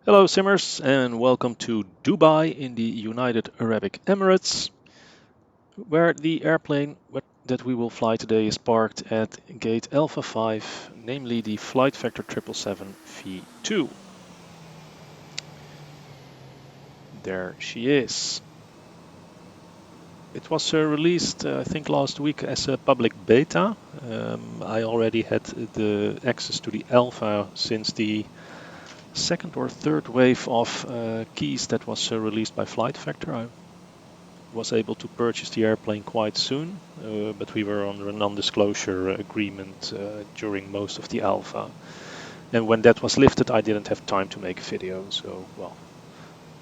Hello Simmers and welcome to Dubai in the United Arab Emirates, where the airplane that we will fly today is parked at gate Alpha 5, namely the Flight Vector 777 V2. There she is. It was released, I think, last week as a public beta. I already had the access to the alpha since the second or third wave of keys that was released by Flight Vector. I was able to purchase the airplane quite soon, but we were under a non-disclosure agreement during most of the alpha. And when that was lifted, I didn't have time to make a video. So, well,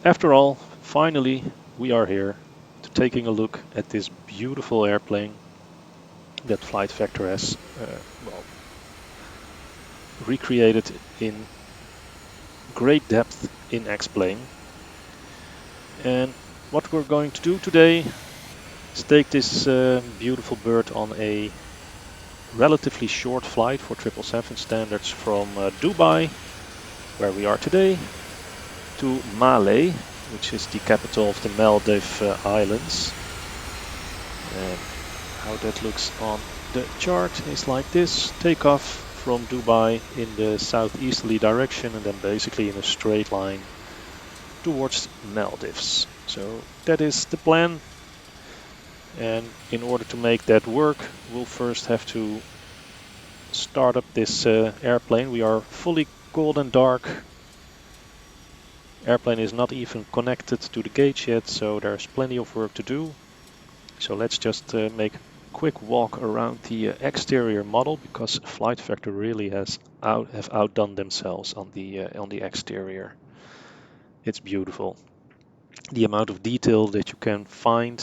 after all, finally, we are here to taking a look at this beautiful airplane that Flight Vector has, recreated in great depth in X-Plane. And what we're going to do today is take this beautiful bird on a relatively short flight for 777 standards from Dubai, where we are today, to Malé, which is the capital of the Maldives Islands. And how that looks on the chart is like this: takeoff from Dubai in the southeasterly direction and then basically in a straight line towards Maldives. So that is the plan. And in order to make that work, we'll first have to start up this airplane. We are fully cold and dark. Airplane is not even connected to the gauge yet, so there's plenty of work to do. So let's just make a quick walk around the exterior model, because Flight Vector really have outdone themselves on the exterior. It's beautiful. The amount of detail that you can find,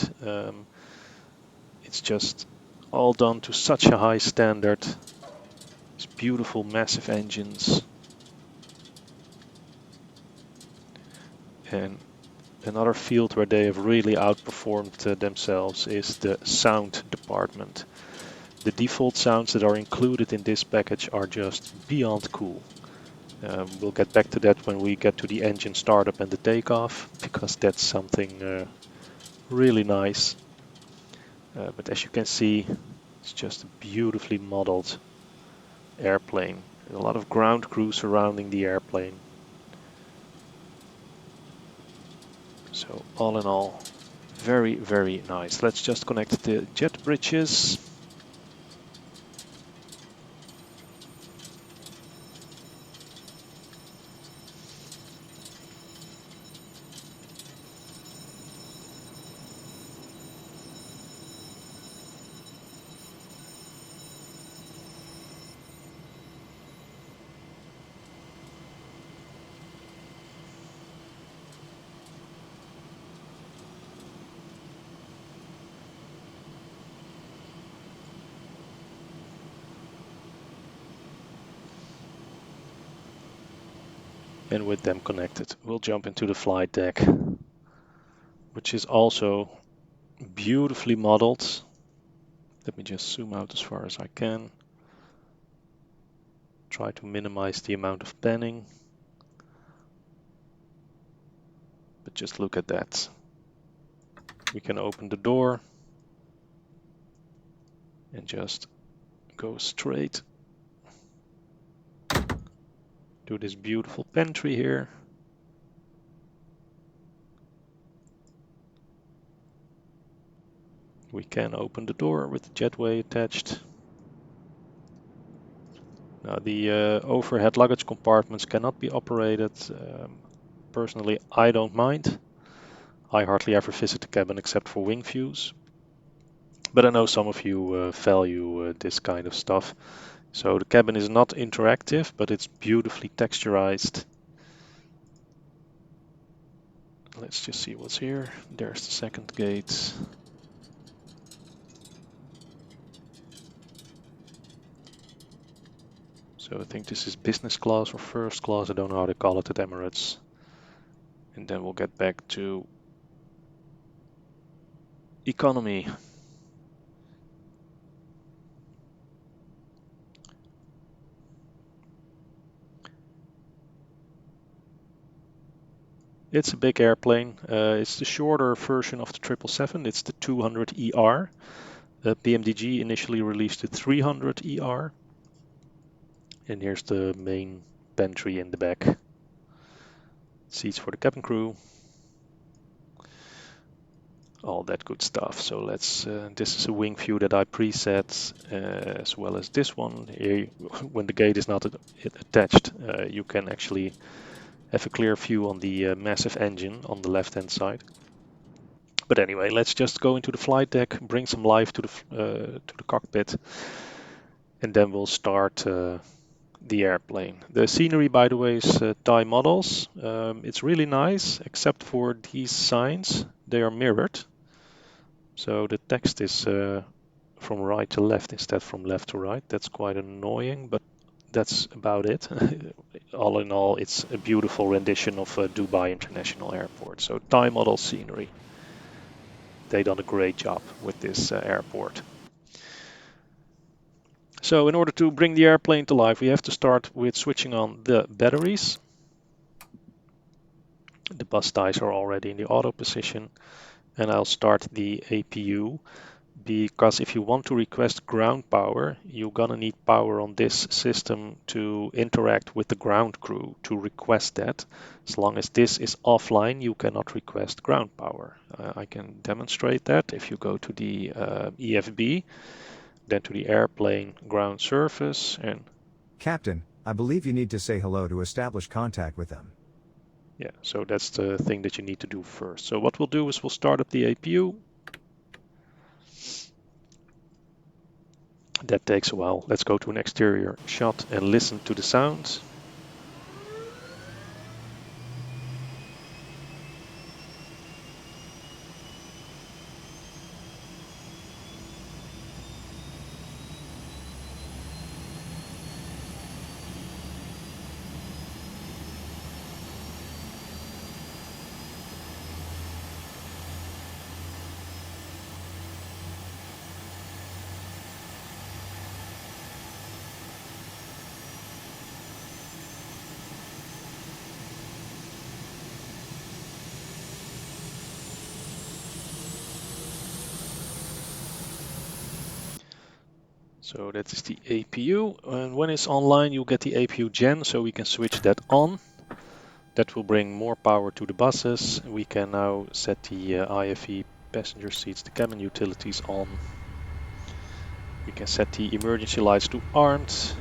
it's just all done to such a high standard. It's beautiful, massive engines. And another field where they have really outperformed themselves is the sound department. The default sounds that are included in this package are just beyond cool. We'll get back to that when we get to the engine startup and the takeoff, because that's something really nice. But as you can see, it's just a beautifully modeled airplane. A lot of ground crew surrounding the airplane. So all in all, very, very nice. Let's just connect the jet bridges. And with them connected, we'll jump into the flight deck, which is also beautifully modeled. Let me just zoom out as far as I can. Try to minimize the amount of panning. But just look at that. We can open the door and just go straight to this beautiful pantry here. We can open the door with the jetway attached. Now the overhead luggage compartments cannot be operated. Personally, I don't mind. I hardly ever visit the cabin except for wing views. But I know some of you value this kind of stuff. So the cabin is not interactive, but it's beautifully texturized. Let's just see what's here. There's the second gate. So I think this is business class or first class. I don't know how they call it at Emirates. And then we'll get back to economy. It's a big airplane. It's the shorter version of the 777. It's the 200ER. BMDG initially released the 300ER. And here's the main pantry in the back. Seats for the cabin crew. All that good stuff. So let's, this is a wing view that I preset, as well as this one. Here, when the gate is not attached, you can actually have a clear view on the massive engine on the left hand side. But anyway, let's just go into the flight deck, bring some life to the cockpit, and then we'll start the airplane. The scenery, by the way, is Thai models. It's really nice, except for these signs. They are mirrored. So the text is from right to left instead from left to right. That's quite annoying, but that's about it. All in all, it's a beautiful rendition of Dubai International Airport. So Thai model scenery. They done a great job with this airport. So in order to bring the airplane to life, we have to start with switching on the batteries. The bus ties are already in the auto position, and I'll start the APU, because if you want to request ground power, you're gonna need power on this system to interact with the ground crew to request that. As long as this is offline, you cannot request ground power. I can demonstrate that if you go to the EFB, then to the airplane ground surface, and Captain, I believe you need to say hello to establish contact with them. yeah, so that's the thing that you need to do first. So what we'll do is we'll start up the APU. That takes a while. Let's go to an exterior shot and listen to the sounds. So that is the APU, and when it's online you get the APU gen, so we can switch that on. That will bring more power to the buses. We can now set the IFE passenger seats, the cabin utilities on. We can set the emergency lights to armed,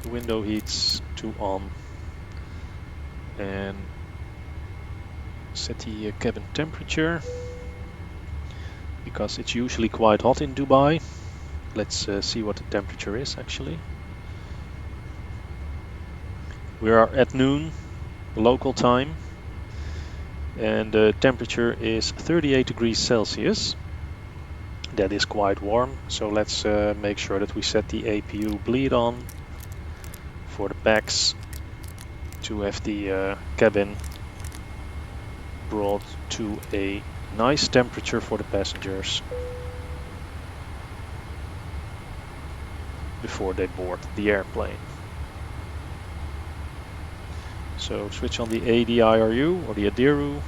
the window heats to on, and set the cabin temperature, because it's usually quite hot in Dubai. Let's see what the temperature is actually. We are at noon, local time, and the temperature is 38 degrees Celsius. That is quite warm, so let's make sure that we set the APU bleed on for the packs to have the cabin brought to a nice temperature for the passengers before they board the airplane. So switch on the ADIRU or the ADIRU,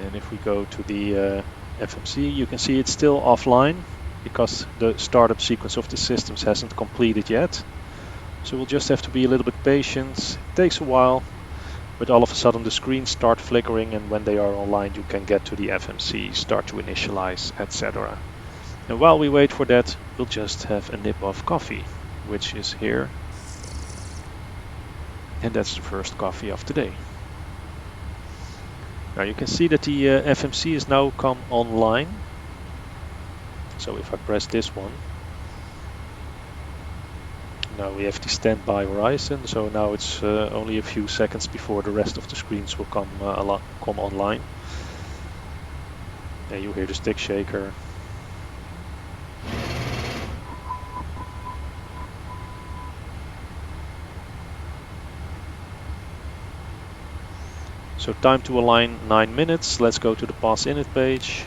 and if we go to the FMC, you can see it's still offline because the startup sequence of the systems hasn't completed yet. So we'll just have to be a little bit patient. It takes a while, but all of a sudden the screens start flickering, and when they are online you can get to the FMC, start to initialize, etc. And while we wait for that, we'll just have a nip of coffee, which is here. And that's the first coffee of the day. Now you can see that the FMC is now come online. So if I press this one, now we have the standby horizon. So now it's only a few seconds before the rest of the screens will come online. And you hear the stick shaker. So time to align 9 minutes. Let's go to the pass init page.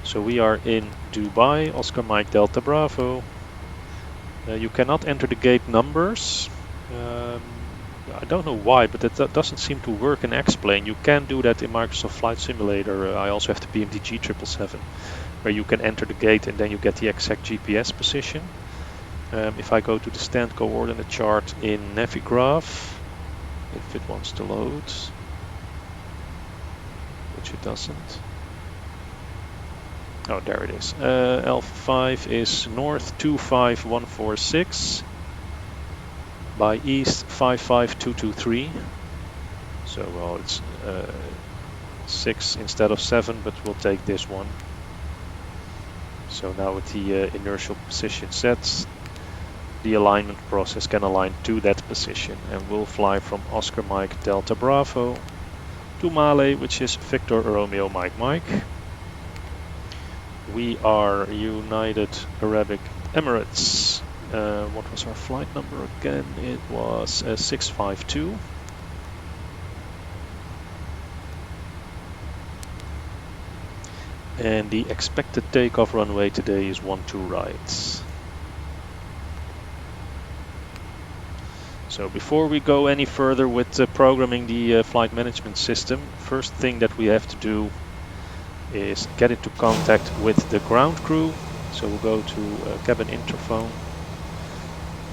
So we are in Dubai, Oscar Mike Delta Bravo. You cannot enter the gate numbers. I don't know why, but that doesn't seem to work in X-Plane. You can do that in Microsoft Flight Simulator. I also have the BMD G777, where you can enter the gate and then you get the exact GPS position. If I go to the stand coordinate chart in Navigraph, if it wants to load, which it doesn't. Oh, there it is. Alpha 5 is north 25146 by east 55223. So, well, it's 6 instead of 7, but we'll take this one. So now with the inertial position set, the alignment process can align to that position, and we'll fly from Oscar Mike Delta Bravo to Malé, which is Victor Romeo Mike Mike. We are United Arab Emirates. What was our flight number again? It was 652. And the expected takeoff runway today is 12 right. So before we go any further with programming the flight management system, first thing that we have to do is get into contact with the ground crew. So we'll go to cabin interphone,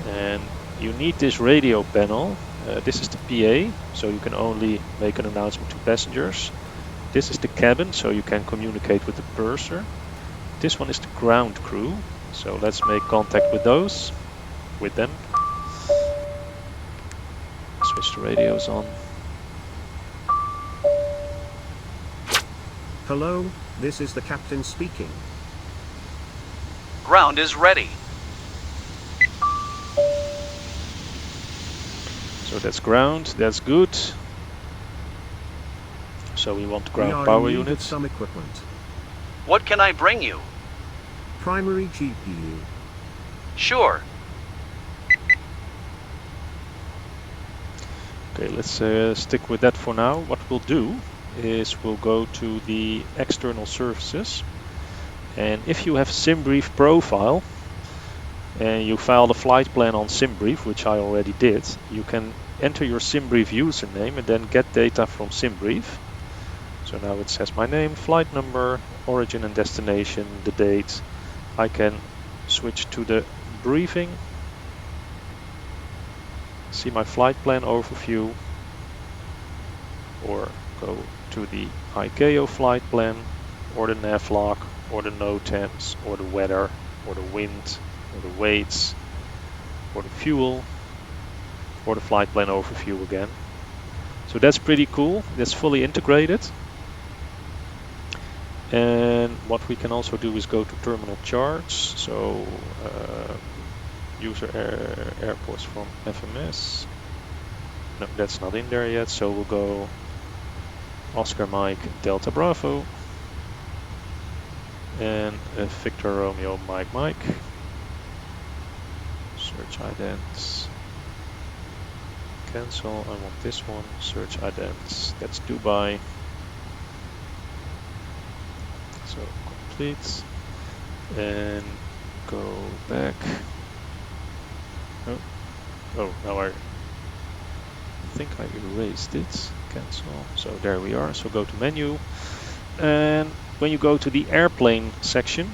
and you need this radio panel. This is the PA, so you can only make an announcement to passengers. This is the cabin, so you can communicate with the purser. This one is the ground crew, so let's make contact with them. Switch the radios on. Hello, this is the captain speaking. Ground is ready. So that's ground, that's good. So we want ground power units. Some equipment. What can I bring you? Primary GPU. Sure. Okay, let's stick with that for now. What we'll do is we'll go to the external services, and if you have SimBrief profile and you file the flight plan on SimBrief, which I already did, you can enter your SimBrief username and then get data from SimBrief. So now it says my name, flight number, origin and destination, the date. I can switch to the briefing, see my flight plan overview, or go to the ICAO flight plan, or the navlog, or the NOTAMs, or the weather, or the wind, or the weights, or the fuel, or the flight plan overview again. So that's pretty cool. That's fully integrated. And what we can also do is go to terminal charts. So user airports from FMS. No, that's not in there yet. So we'll go Oscar Mike Delta Bravo and Victor Romeo Mike Mike. Search idents. Cancel. I want this one. Search idents. That's Dubai. So complete. And go back. Oh, now I think I erased it. Cancel. So there we are. So go to menu. And when you go to the airplane section,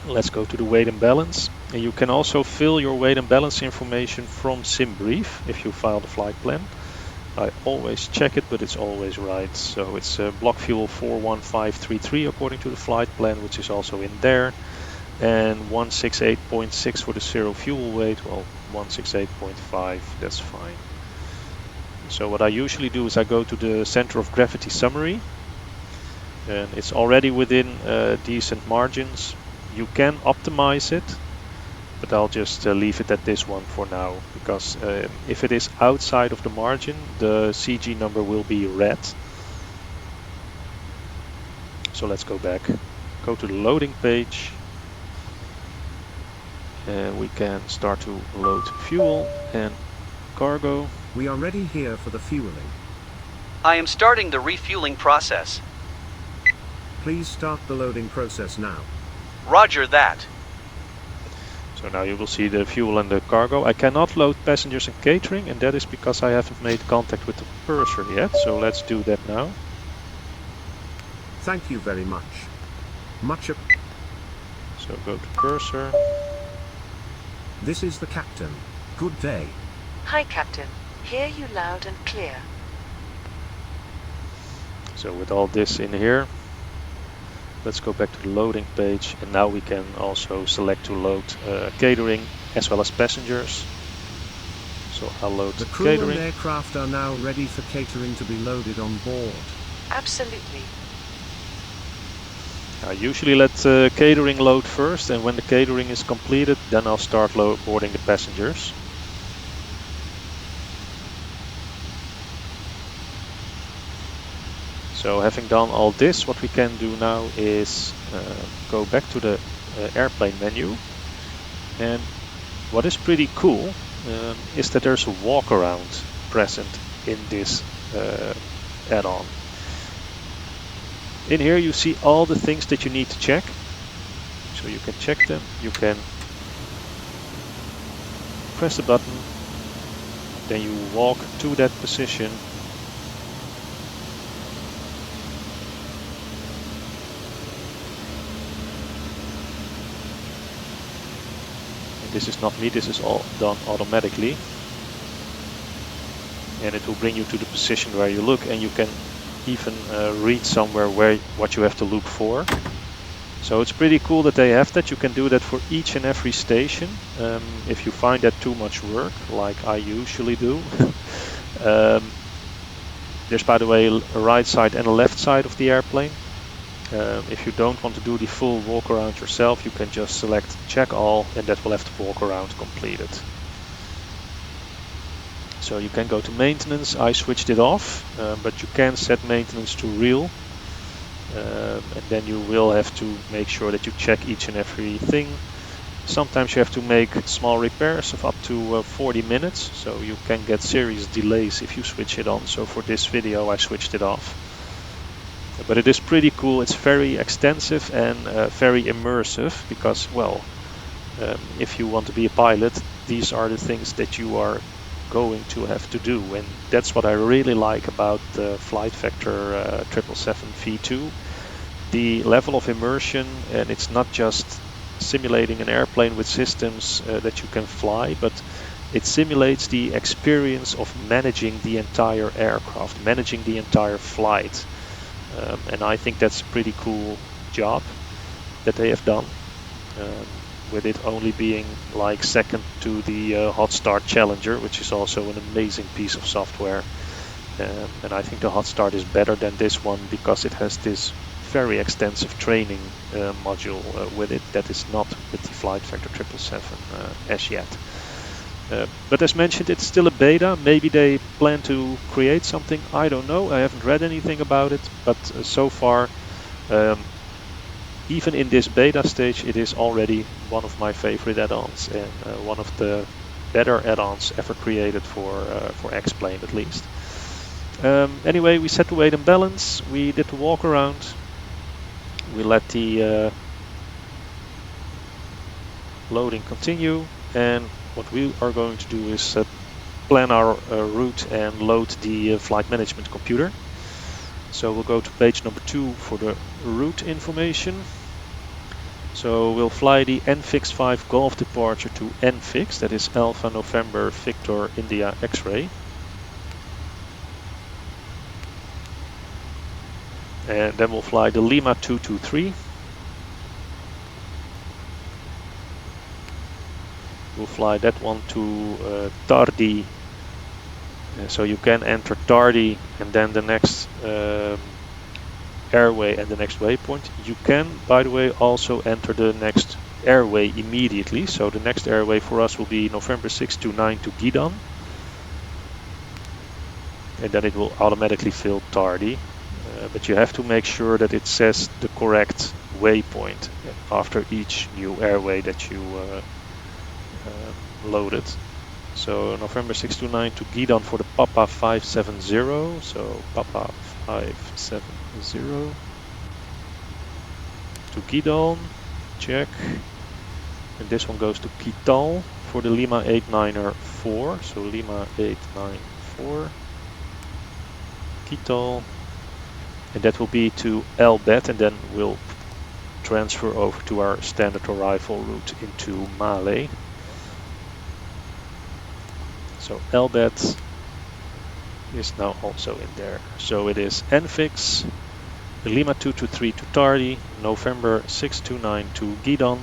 let's go to the weight and balance. And you can also fill your weight and balance information from SimBrief if you file the flight plan. I always check it, but it's always right. So it's block fuel 41533 according to the flight plan, which is also in there. And 168.6 for the zero fuel weight. Well, 168.5, that's fine. So what I usually do is I go to the center of gravity summary, and it's already within decent margins. You can optimize it, but I'll just leave it at this one for now, because if it is outside of the margin, the CG number will be red. So let's go back. Go to the loading page. We can start to load fuel and cargo. We are ready here for the fueling. I am starting the refueling process. Please start the loading process now. Roger that. So now you will see the fuel and the cargo. I cannot load passengers and catering, and that is because I haven't made contact with the purser yet. So let's do that now. Thank you very much. So go to purser. This is the captain. Good day. Hi, Captain. Hear you loud and clear. So with all this in here, let's go back to the loading page, and now we can also select to load catering as well as passengers. So I'll load The crew catering. and aircraft are now ready for catering to be loaded on board. Absolutely. I usually let catering load first, and when the catering is completed, then I'll start boarding the passengers. So having done all this, what we can do now is go back to the airplane menu. And what is pretty cool is that there's a walkaround present in this add-on. In here you see all the things that you need to check. So you can check them, you can press the button, then you walk to that position. This is not me, this is all done automatically. And it will bring you to the position where you look, and you can even read somewhere what you have to look for. So it's pretty cool that they have that. You can do that for each and every station. If you find that too much work, like I usually do. There's, by the way, a right side and a left side of the airplane. If you don't want to do the full walk around yourself, you can just select check all, and that will have the walk around completed. So you can go to maintenance. I switched it off, but you can set maintenance to real, and then you will have to make sure that you check each and every thing. Sometimes you have to make small repairs of up to 40 minutes, so you can get serious delays if you switch it on. So for this video I switched it off. But it is pretty cool. It's very extensive and very immersive, because, well, if you want to be a pilot, these are the things that you are going to have to do, and that's what I really like about the Flight Factor 777 V2. The level of immersion, and it's not just simulating an airplane with systems that you can fly, but it simulates the experience of managing the entire aircraft, managing the entire flight. And I think that's a pretty cool job that they have done, with it only being like second to the Hot Start Challenger, which is also an amazing piece of software. And I think the Hot Start is better than this one because it has this very extensive training module with it that is not with the Flight Factor 777 as yet. But as mentioned, it's still a beta. Maybe they plan to create something. I don't know. I haven't read anything about it. But so far, even in this beta stage, it is already one of my favorite add-ons, and one of the better add-ons ever created for X-Plane, at least. Anyway, we set the weight and balance. We did the walk around. We let the loading continue, and what we are going to do is plan our route and load the flight management computer. So we'll go to page number 2 for the route information. So we'll fly the NFix5 Golf departure to NFix, that is Alpha November Victor India X-ray. And then we'll fly the Lima 223. We'll fly that one to Tardi. So you can enter Tardi and then the next airway and the next waypoint. You can, by the way, also enter the next airway immediately. So the next airway for us will be November 629 to Gidon. And then it will automatically fill Tardi. But you have to make sure that it says the correct waypoint after each new airway that you loaded. So November 629 to Gidon for the Papa 570. So Papa 570 to Gidon. Check. And this one goes to Quito for the Lima 894. So Lima 894, Quito. And that will be to Elbet, and then we'll transfer over to our standard arrival route into Malé. So Elbet is now also in there. So it is NFIX, Lima 223 to Tardy, November 629 to Gidon,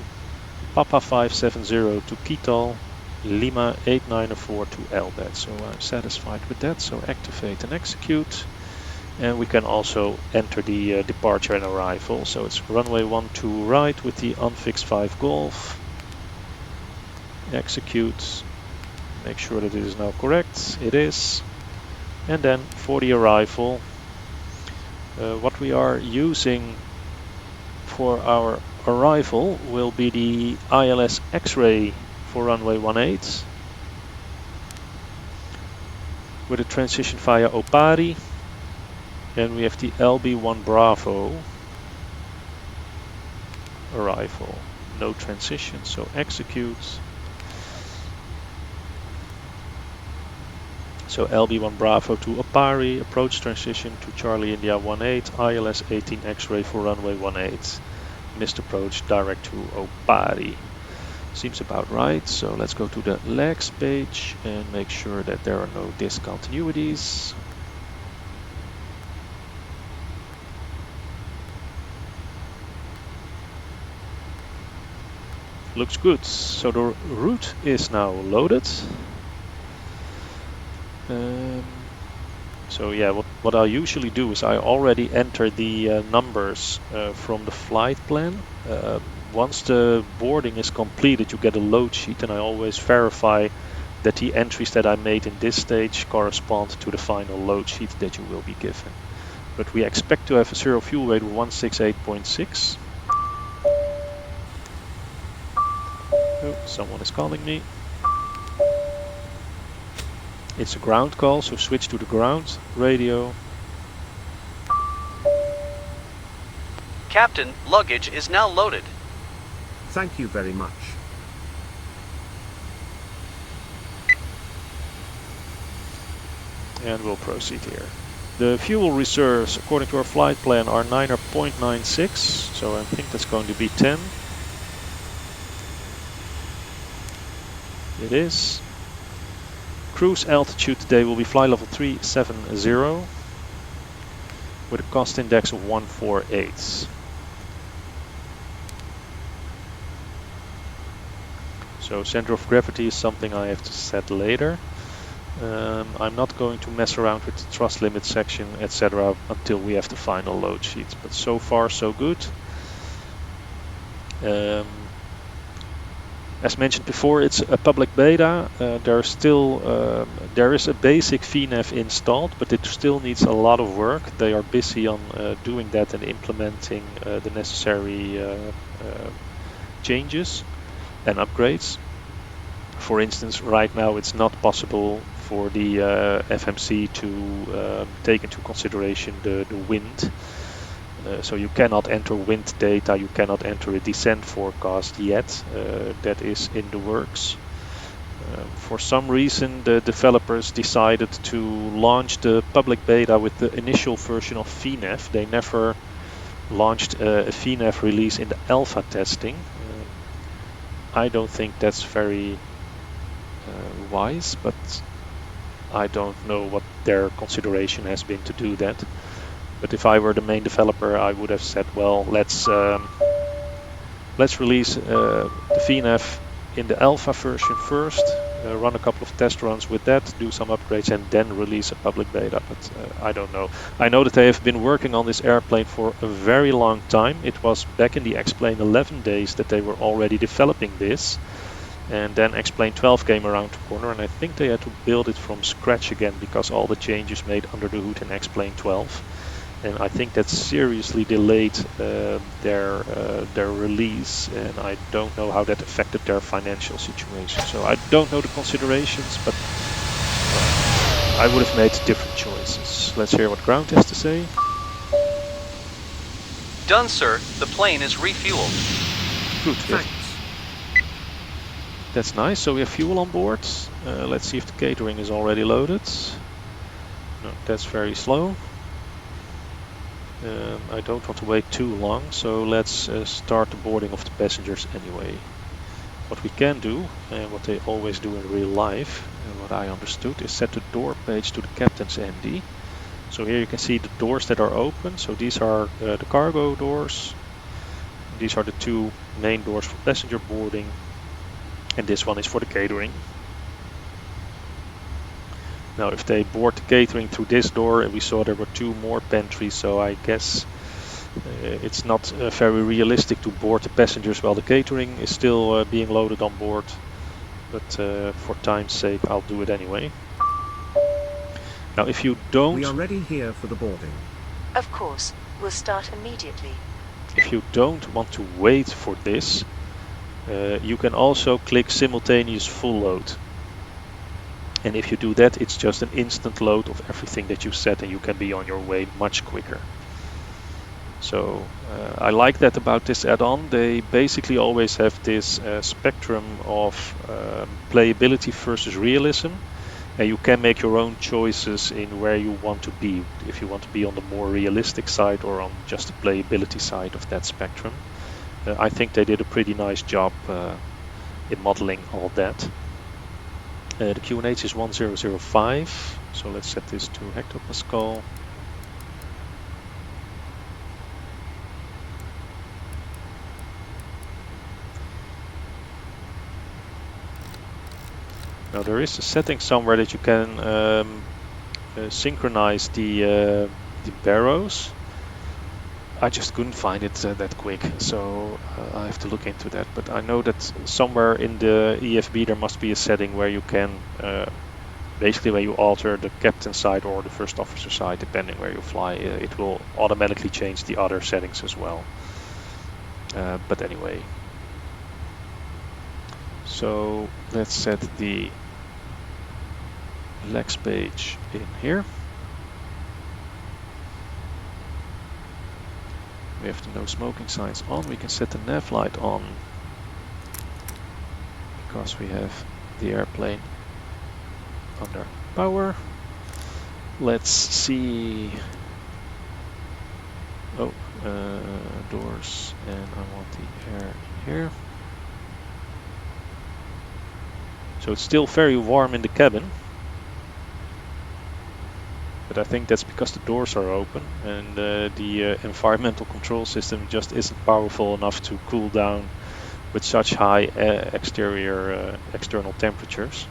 Papa 570 to Quito, Lima 894 to Elbet. So I'm satisfied with that. So activate and execute. And we can also enter the departure and arrival. So it's runway 12 right with the unfixed 5 Golf. Execute. Make sure that it is now correct. It is. And then for the arrival, what we are using for our arrival will be the ILS X-ray for runway 18 with a transition via Opari. And we have the LB1 Bravo arrival, no transition, so execute. So LB1 Bravo to Opari, approach transition to Charlie India 18, ILS 18 X-ray for runway 18. Missed approach direct to Opari. Seems about right, so let's go to the legs page and make sure that there are no discontinuities. Looks good. So the route is now loaded. So yeah, what I usually do is I already enter the numbers from the flight plan. Once the boarding is completed, you get a load sheet, and I always verify that the entries that I made in this stage correspond to the final load sheet that you will be given. But we expect to have a zero fuel weight of 168.6. Oh, someone is calling me. It's a ground call, so switch to the ground radio. Captain, luggage is now loaded. Thank you very much. And we'll proceed here. The fuel reserves, according to our flight plan, are 9.96, so I think that's going to be 10. It is. Cruise altitude today will be flight level 370 with a cost index of 148. So center of gravity is something I have to set later. I'm not going to mess around with the thrust limit section, etc. until we have the final load sheet. But so far so good. As mentioned before, it's a public beta. There is a basic VNAV installed, but it still needs a lot of work. They are busy on doing that and implementing the necessary changes and upgrades. For instance, right now it's not possible for the FMC to take into consideration the wind. So you cannot enter wind data, you cannot enter a descent forecast yet. That is in the works. For some reason, the developers decided to launch the public beta with the initial version of VNAV. They never launched a VNAV release in the alpha testing. I don't think that's very wise, but I don't know what their consideration has been to do that. But if I were the main developer, I would have said, well, let's release the VNAV in the alpha version first, run a couple of test runs with that, do some upgrades, and then release a public beta. But I don't know. I know that they have been working on this airplane for a very long time. It was back in the X-Plane 11 days that they were already developing this. And then X-Plane 12 came around the corner, and I think they had to build it from scratch again because all the changes made under the hood in X-Plane 12. And I think that seriously delayed their release, and I don't know how that affected their financial situation. So I don't know the considerations, but I would have made different choices. Let's hear what ground has to say. Done, sir. The plane is refueled. Good. Thanks. That's nice. So we have fuel on board. Let's see if the catering is already loaded. No, that's very slow. I don't want to wait too long, so let's start the boarding of the passengers anyway. What we can do, and what they always do in real life, and what I understood, is set the door page to the captain's MD. So here you can see the doors that are open. So these are the cargo doors. These are the two main doors for passenger boarding. And this one is for the catering. Now if they board the catering through this door, and we saw there were two more pantries, so I guess it's not very realistic to board the passengers while the catering is still being loaded on board. But for time's sake, I'll do it anyway. Now if you don't... We are ready here for the boarding. Of course, we'll start immediately. If you don't want to wait for this, you can also click simultaneous full load. And if you do that, it's just an instant load of everything that you set, and you can be on your way much quicker. So I like that about this add-on. They basically always have this spectrum of playability versus realism. And you can make your own choices in where you want to be. If you want to be on the more realistic side or on just the playability side of that spectrum. I think they did a pretty nice job in modeling all that. The QNH is 1005, so let's set this to hectopascal. Now there is a setting somewhere that you can synchronize the barrows. I just couldn't find it that quick, so I have to look into that. But I know that somewhere in the EFB there must be a setting where you can, basically where you alter the captain side or the first officer side, depending where you fly. It will automatically change the other settings as well. But anyway. So let's set the legs page in here. We have the no smoking signs on. We can set the nav light on because we have the airplane under power. Let's see. Oh, doors, and I want the air in here. So it's still very warm in the cabin. But I think that's because the doors are open and the environmental control system just isn't powerful enough to cool down with such high external temperatures.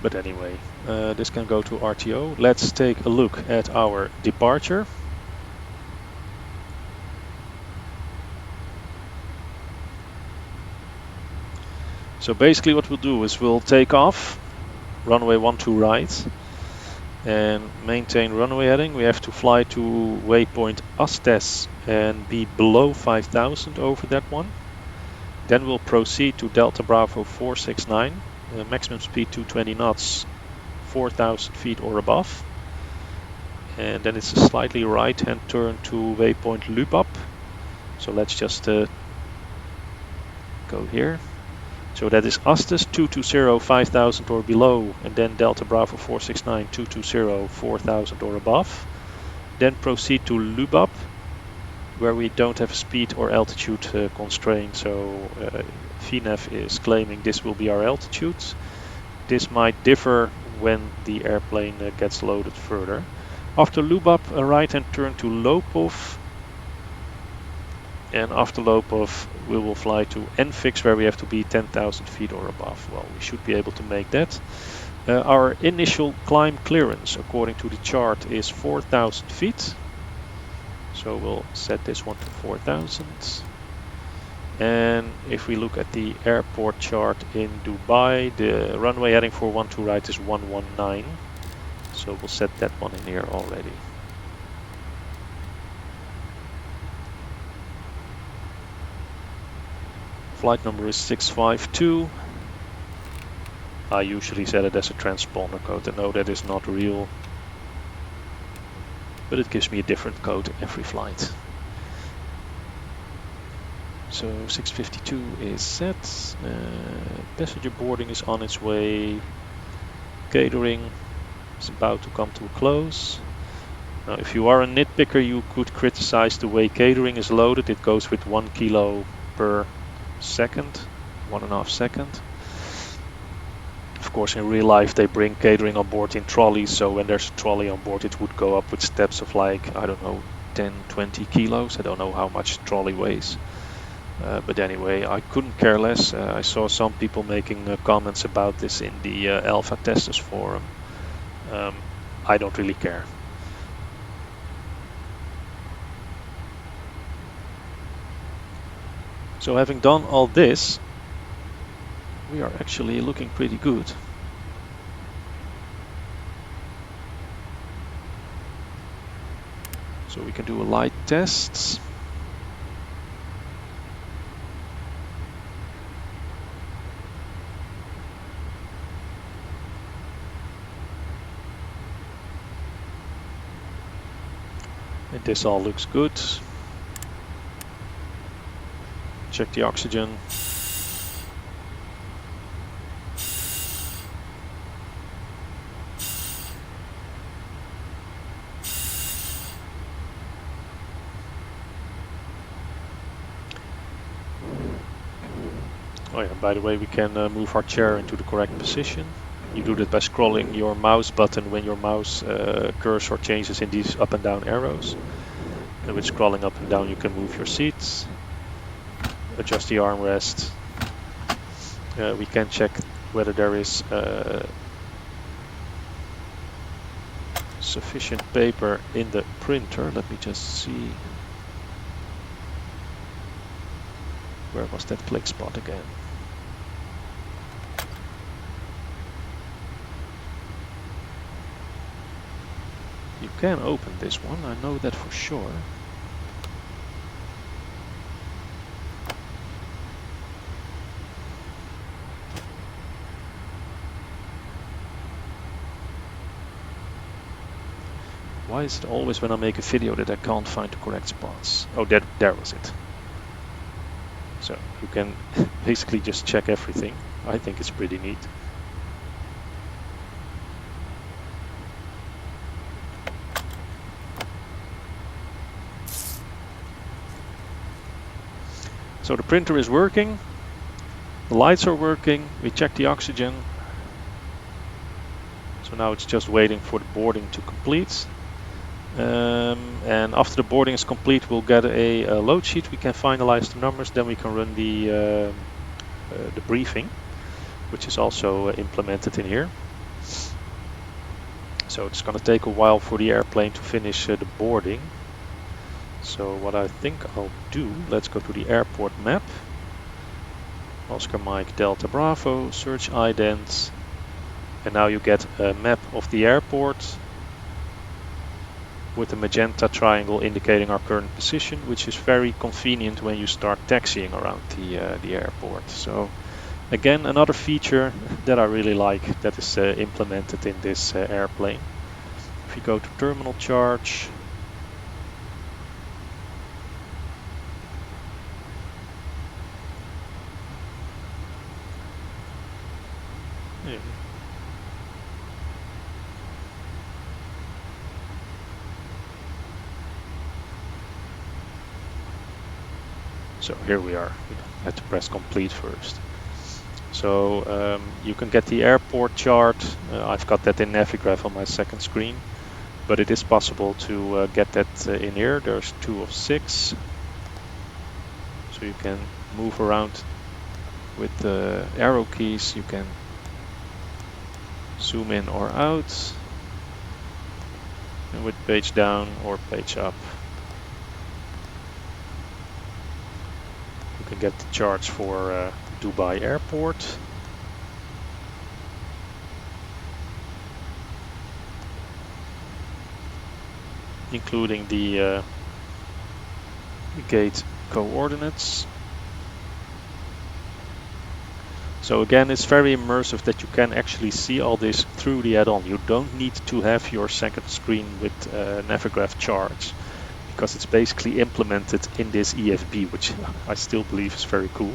But anyway, this can go to RTO. Let's take a look at our departure. So basically what we'll do is we'll take off, runway 12 right, and maintain runway heading. We have to fly to waypoint Astes and be below 5,000 over that one. Then we'll proceed to Delta Bravo 469, maximum speed 220 knots, 4,000 feet or above. And then it's a slightly right-hand turn to waypoint Lubab. So let's just go here. So that is Astes 220, 5,000 or below, and then Delta Bravo 469, 220, 4,000 or above. Then proceed to Lubab, where we don't have a speed or altitude constraint, so VNAV is claiming this will be our altitude. This might differ when the airplane gets loaded further. After Lubab, a right-hand turn to Lopov, and after Lopov we will fly to Enfix, where we have to be 10,000 feet or above. Well, we should be able to make that. Our initial climb clearance, according to the chart, is 4,000 feet. So we'll set this one to 4,000. And if we look at the airport chart in Dubai, the runway heading for 12 right is 119. So we'll set that one in here already. Flight number is 652. I usually set it as a transponder code. I know that is not real. but it gives me a different code every flight. So 652 is set, passenger boarding is on its way, catering is about to come to a close. Now if you are a nitpicker, you could criticize the way catering is loaded. It goes with 1 kilo per second, 1.5 seconds. Of course, in real life they bring catering on board in trolleys, so when there's a trolley on board it would go up with steps of like, I don't know, 10, 20 kilos. I don't know how much trolley weighs. But anyway, I couldn't care less. I saw some people making comments about this in the Alpha Testers forum. I don't really care. So having done all this, we are actually looking pretty good. So we can do a light test. And this all looks good. Check the oxygen. Oh yeah, by the way, we can move our chair into the correct position. You do that by scrolling your mouse button when your mouse cursor changes in these up and down arrows. And with scrolling up and down you can move your seats, adjust the armrest. We can check whether there is sufficient paper in the printer. Let me just see. Where was that click spot again? You can open this one, I know that for sure. Why is it always when I make a video that I can't find the correct spots? Oh, there was it. So you can basically just check everything. I think it's pretty neat. So the printer is working, the lights are working, we checked the oxygen. So now it's just waiting for the boarding to complete. And after the boarding is complete, we'll get a load sheet. We can finalize the numbers, then we can run the briefing, which is also implemented in here. So it's going to take a while for the airplane to finish the boarding. So what I think I'll do, let's go to the airport map. Oscar Mike Delta Bravo, search ident. And now you get a map of the airport with a magenta triangle indicating our current position, which is very convenient when you start taxiing around the airport. So again, another feature that I really like that is implemented in this airplane. If you go to terminal charge, yeah. So here we are. We had to press complete first. So you can get the airport chart. I've got that in Navigraph on my second screen, but it is possible to get that in here. There's 2 of 6. So you can move around with the arrow keys. You can zoom in or out, and with page down or page up. You can get the charts for Dubai Airport. Including the gate coordinates. So again, it's very immersive that you can actually see all this through the add-on. You don't need to have your second screen with Navigraph charts, because it's basically implemented in this EFB, which I still believe is very cool.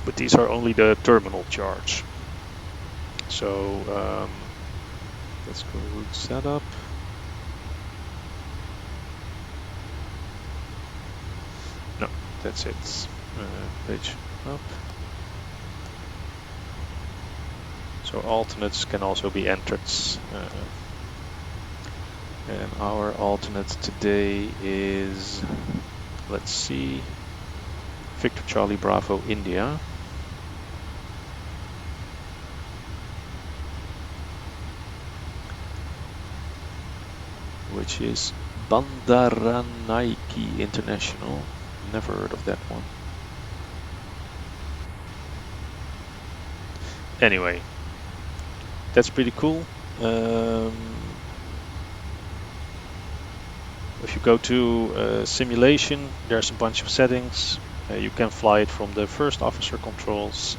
But these are only the terminal charts. So let's go route setup. No, that's it. Page up. So alternates can also be entered. And our alternate today is, let's see, Victor Charlie Bravo India. Which is Bandaranaike International. Never heard of that one. Anyway, that's pretty cool. If you go to simulation, there's a bunch of settings. You can fly it from the first officer controls.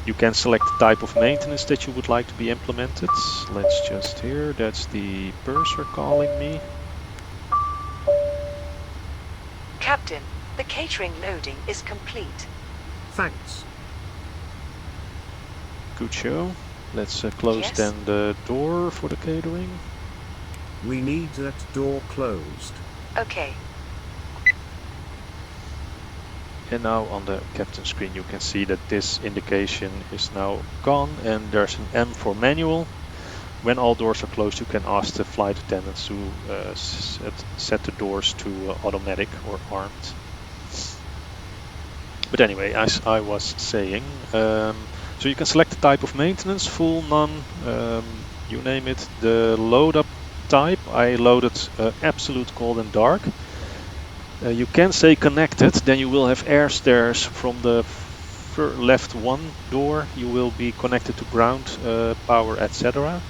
You can select the type of maintenance that you would like to be implemented. Let's just hear, that's the purser calling me. Captain, the catering loading is complete. Thanks. Good show. Let's close Yes. then the door for the catering. We need that door closed. Okay. And now on the captain screen you can see that this indication is now gone, and there's an M for manual. When all doors are closed, you can ask the flight attendants to set the doors to automatic or armed. But anyway, as I was saying, so you can select the type of maintenance, full, none, you name it. The load up type, I loaded absolute, cold and dark. You can say connected, then you will have air stairs from the left one door. You will be connected to ground power, etc.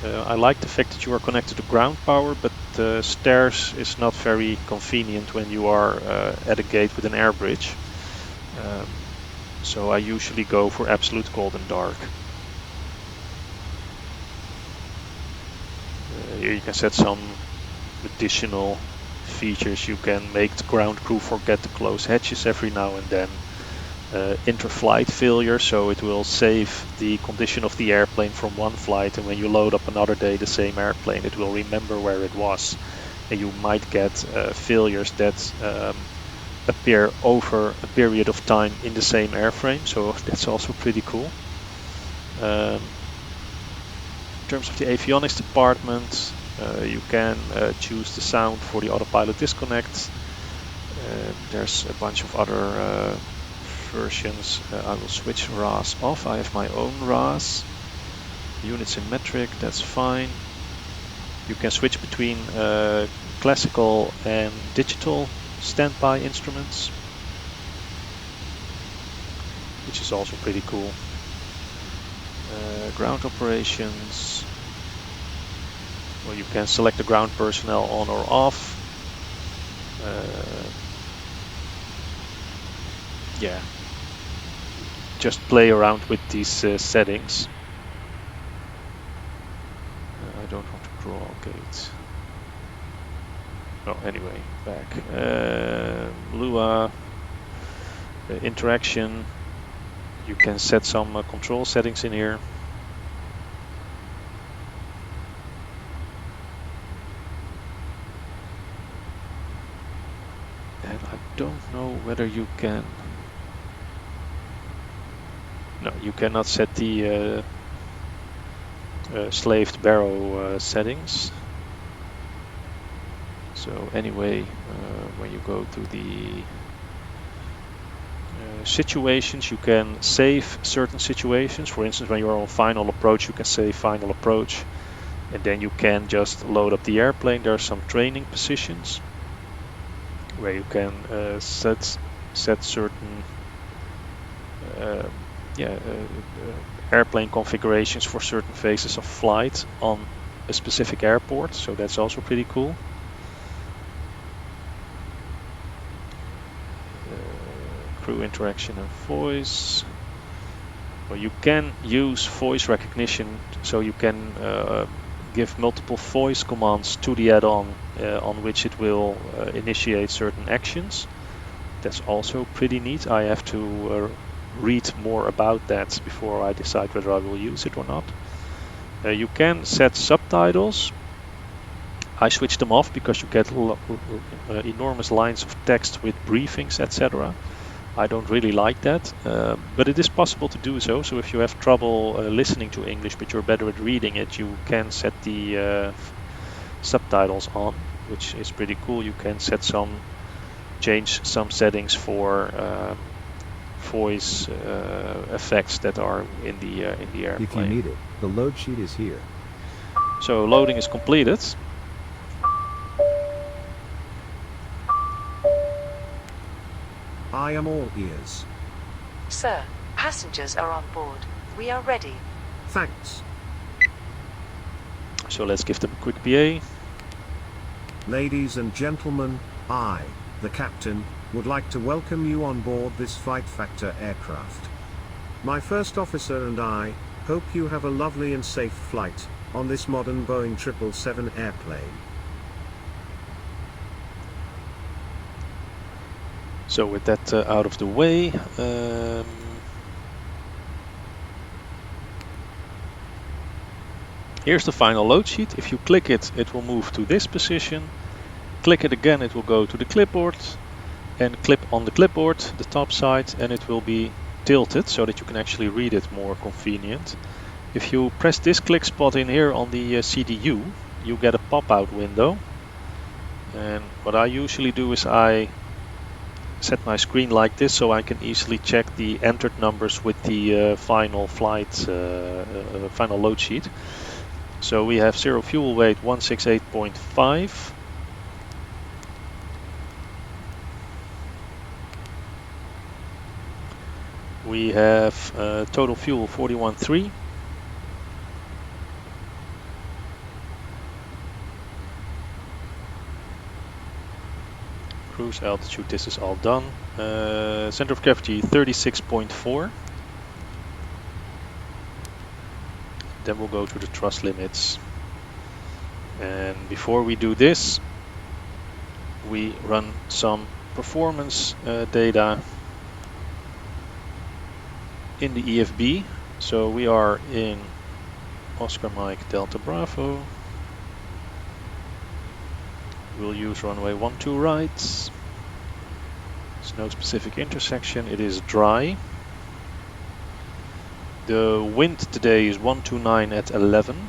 I like the fact that you are connected to ground power, but stairs is not very convenient when you are at a gate with an air bridge. So I usually go for absolute, cold and dark. Here you can set some additional features. You can make the ground crew forget to close hatches every now and then. Inter-flight failure, so it will save the condition of the airplane from one flight, and when you load up another day the same airplane, it will remember where it was. And you might get failures that appear over a period of time in the same airframe, so that's also pretty cool. In terms of the avionics department, you can choose the sound for the autopilot disconnect. There's a bunch of other versions. I will switch RAS off. I have my own RAS. Units in metric, that's fine. You can switch between classical and digital standby instruments, which is also pretty cool. Ground operations. Well, you can select the ground personnel on or off. Yeah, just play around with these settings. I don't want to draw gates. Oh, anyway, back. Lua, interaction. You can set some control settings in here. And I don't know whether you can. No, you cannot set the slaved barrow settings. So anyway, when you go to the situations, you can save certain situations. For instance, when you're on final approach, you can save final approach, and then you can just load up the airplane. There are some training positions where you can set certain airplane configurations for certain phases of flight on a specific airport, so that's also pretty crew interaction and voice. Well, you can use voice recognition, so you can give multiple voice commands to the add-on on which it will initiate certain actions. That's also pretty neat. I have to read more about that before I decide whether I will use it or not. You can set subtitles. I switch them off because you get enormous lines of text with briefings, etc. I don't really like that, but it is possible to do so. So if you have trouble listening to English but you're better at reading it, you can set the subtitles on, which is pretty cool. You can change some settings for voice effects that are in the airplane. If you need it, the load sheet is here. So loading is completed. I am all ears. Sir, passengers are on board. We are ready. Thanks. So let's give them a quick PA. Ladies and gentlemen, I, the captain, would like to welcome you on board this Fight Factor aircraft. My first officer and I hope you have a lovely and safe flight on this modern Boeing 777 airplane. So with that out of the way, here's the final load sheet. If you click it, it will move to this position. Click it again, it will go to the clipboard, and clip on the clipboard, the top side, and it will be tilted so that you can actually read it more convenient. If you press this click spot in here on the CDU, you get a pop-out window. And what I usually do is I set my screen like this so I can easily check the entered numbers with the final flight, final load sheet. So we have 0 fuel weight 168.5. We have total fuel 41.3. Cruise altitude, this is all done. Center of gravity 36.4. Then we'll go to the thrust limits. And before we do this, we run some performance data in the EFB. So we are in Oscar Mike Delta Bravo. We'll use runway 12 right. There's no specific intersection, it is dry. The wind today is 129 at 11.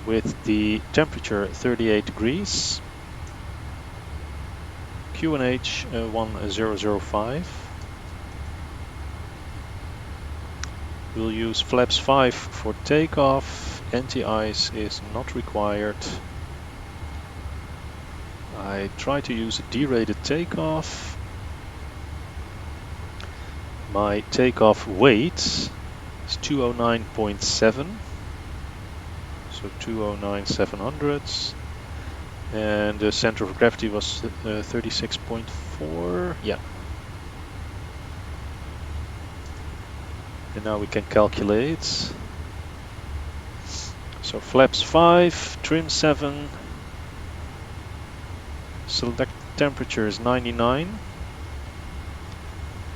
With the temperature 38 degrees. QNH 1005. We'll use flaps 5 for takeoff. Anti-ice is not required. I try to use a derated takeoff. My takeoff weight is 209.7. So 209,700. And the center of gravity was 36.4. Yeah. And now we can calculate. So flaps 5, trim 7, select temperature is 99.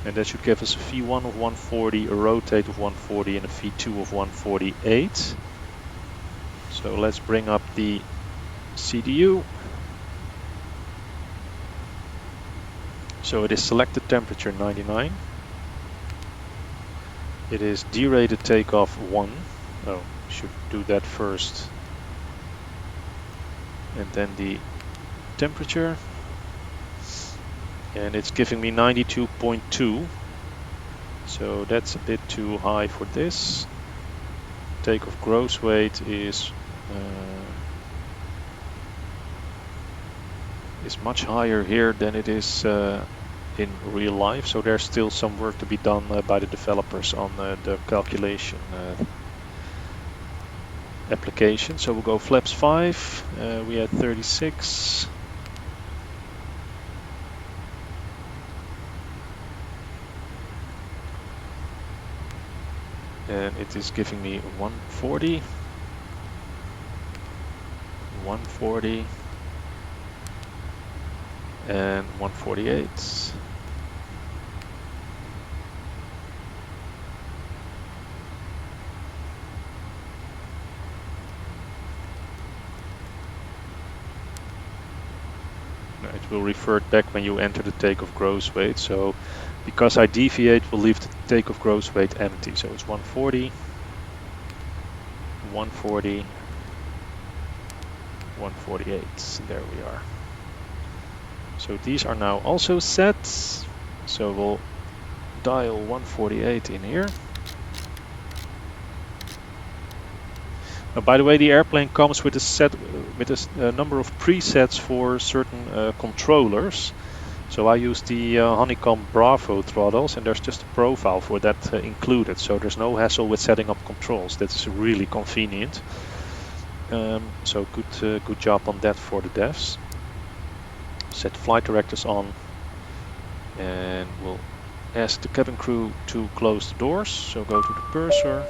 And that should give us a V1 of 140, a rotate of 140 and a V2 of 148. So let's bring up the CDU. So it is selected temperature 99. It is derated takeoff 1. Oh, should do that first. And then the temperature. And it's giving me 92.2. So that's a bit too high for this. Takeoff gross weight is much higher here than it is in real life, so there's still some work to be done by the developers on the calculation application. So we'll go flaps 5, we had 36, and it is giving me 140, 140, and 148. It will revert back when you enter the takeoff gross weight. So because I deviate, we'll leave the takeoff gross weight empty. So it's 140, 140, 148. There we are. So these are now also set. So we'll dial 148 in here. By the way, the airplane comes with a number of presets for certain controllers. So I use the Honeycomb Bravo throttles, and there's just a profile for that included. So there's no hassle with setting up controls. That's really convenient. So good job on that for the devs. Set flight directors on, and we'll ask the cabin crew to close the doors. So go to the cursor.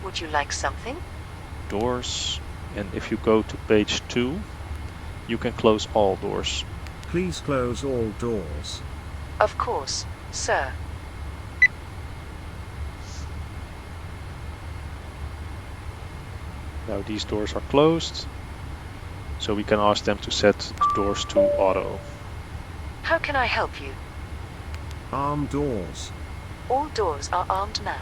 Would you like something? Doors, and if you go to page 2, you can close all doors. Please close all doors. Of course, sir. Now these doors are closed, so we can ask them to set the doors to auto. How can I help you? Arm doors. All doors are armed now.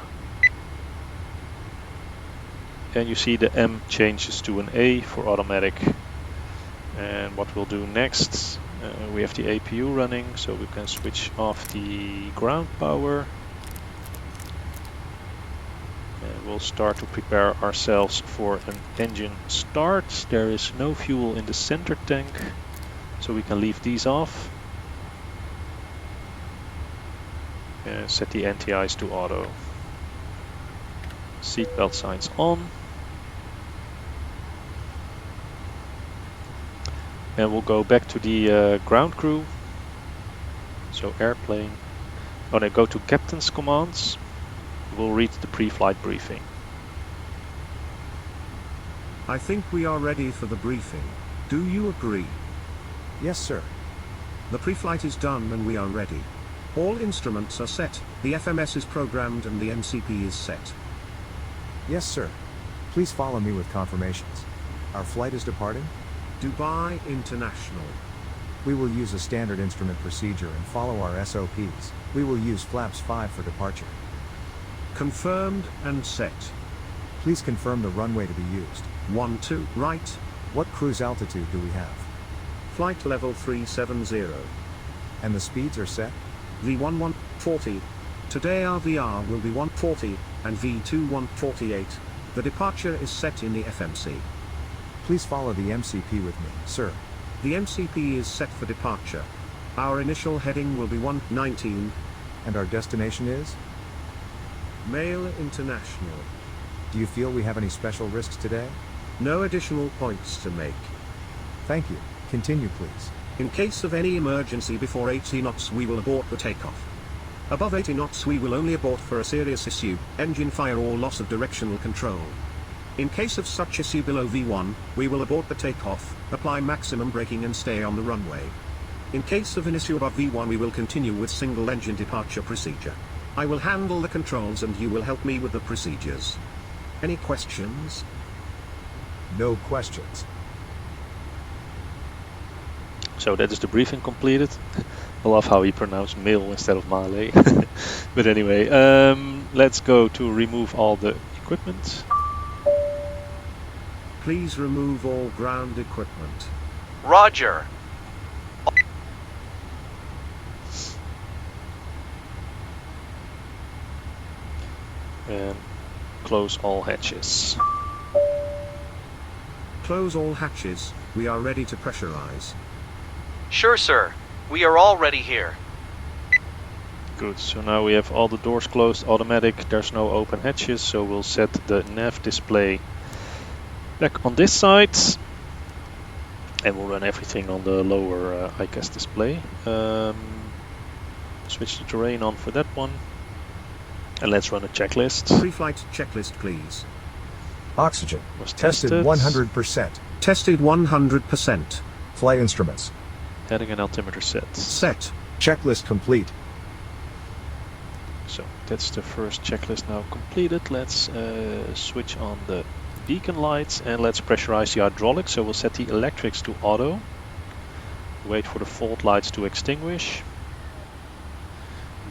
And you see the M changes to an A for automatic. And what we'll do next, we have the APU running, so we can switch off the ground power. And we'll start to prepare ourselves for an engine start. There is no fuel in the center tank, so we can leave these off. And set the NTIs to auto. Seatbelt signs on. And we'll go back to the ground crew. So airplane. Oh, no, go to captain's commands. We'll read the pre-flight briefing. I think we are ready for the briefing. Do you agree? Yes, sir. The pre-flight is done and we are ready. All instruments are set, the FMS is programmed and the MCP is set. Yes, sir. Please follow me with confirmations. Our flight is departing. Dubai International. We will use a standard instrument procedure and follow our SOPs. We will use flaps 5 for departure. Confirmed and set. Please confirm the runway to be used. 12, right. What cruise altitude do we have? Flight level 370. And the speeds are set? V1 140. Today our VR will be 140, and V2 148. The departure is set in the FMC. Please follow the MCP with me, sir. The MCP is set for departure. Our initial heading will be 119. And our destination is? Malé International. Do you feel we have any special risks today? No additional points to make. Thank you. Continue, please. In case of any emergency before 80 knots we will abort the takeoff. Above 80 knots we will only abort for a serious issue, engine fire or loss of directional control. In case of such issue below V1, we will abort the takeoff, apply maximum braking and stay on the runway. In case of an issue above V1 we will continue with single engine departure procedure. I will handle the controls and you will help me with the procedures. Any questions? No questions. So that is the briefing completed. I love how he pronounced Mil instead of Malé. But anyway, let's go to remove all the equipment. Please remove all ground equipment. Roger. And close all hatches. Close all hatches, we are ready to pressurize. Sure, sir. We are all ready here. Good, so now we have all the doors closed, automatic, there's no open hatches, so we'll set the nav display back on this side. And we'll run everything on the lower ICAS display. Switch the terrain on for that one. And let's run a checklist. Pre-flight checklist, please. Oxygen. Was Tested tested. 100%. Tested 100%. Flight instruments. Heading and altimeter set. Set. Checklist complete. So that's the first checklist now completed. Let's switch on the beacon lights and let's pressurize the hydraulics. So we'll set the electrics to auto. Wait for the fault lights to extinguish.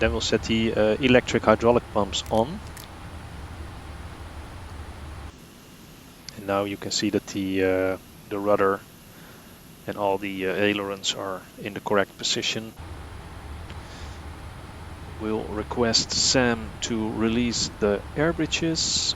Then we'll set the electric hydraulic pumps on. And now you can see that the rudder and all the ailerons are in the correct position. We'll request Sam to release the air bridges.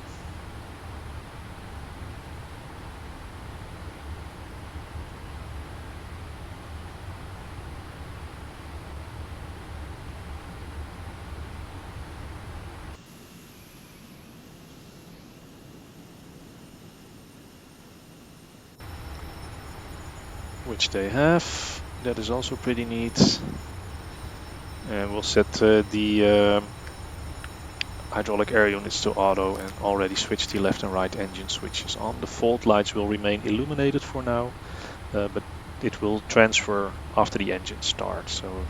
Which they have. That is also pretty neat. And we'll set the hydraulic air units to auto and already switch the left and right engine switches on. The fault lights will remain illuminated for now, but it will transfer after the engine starts, so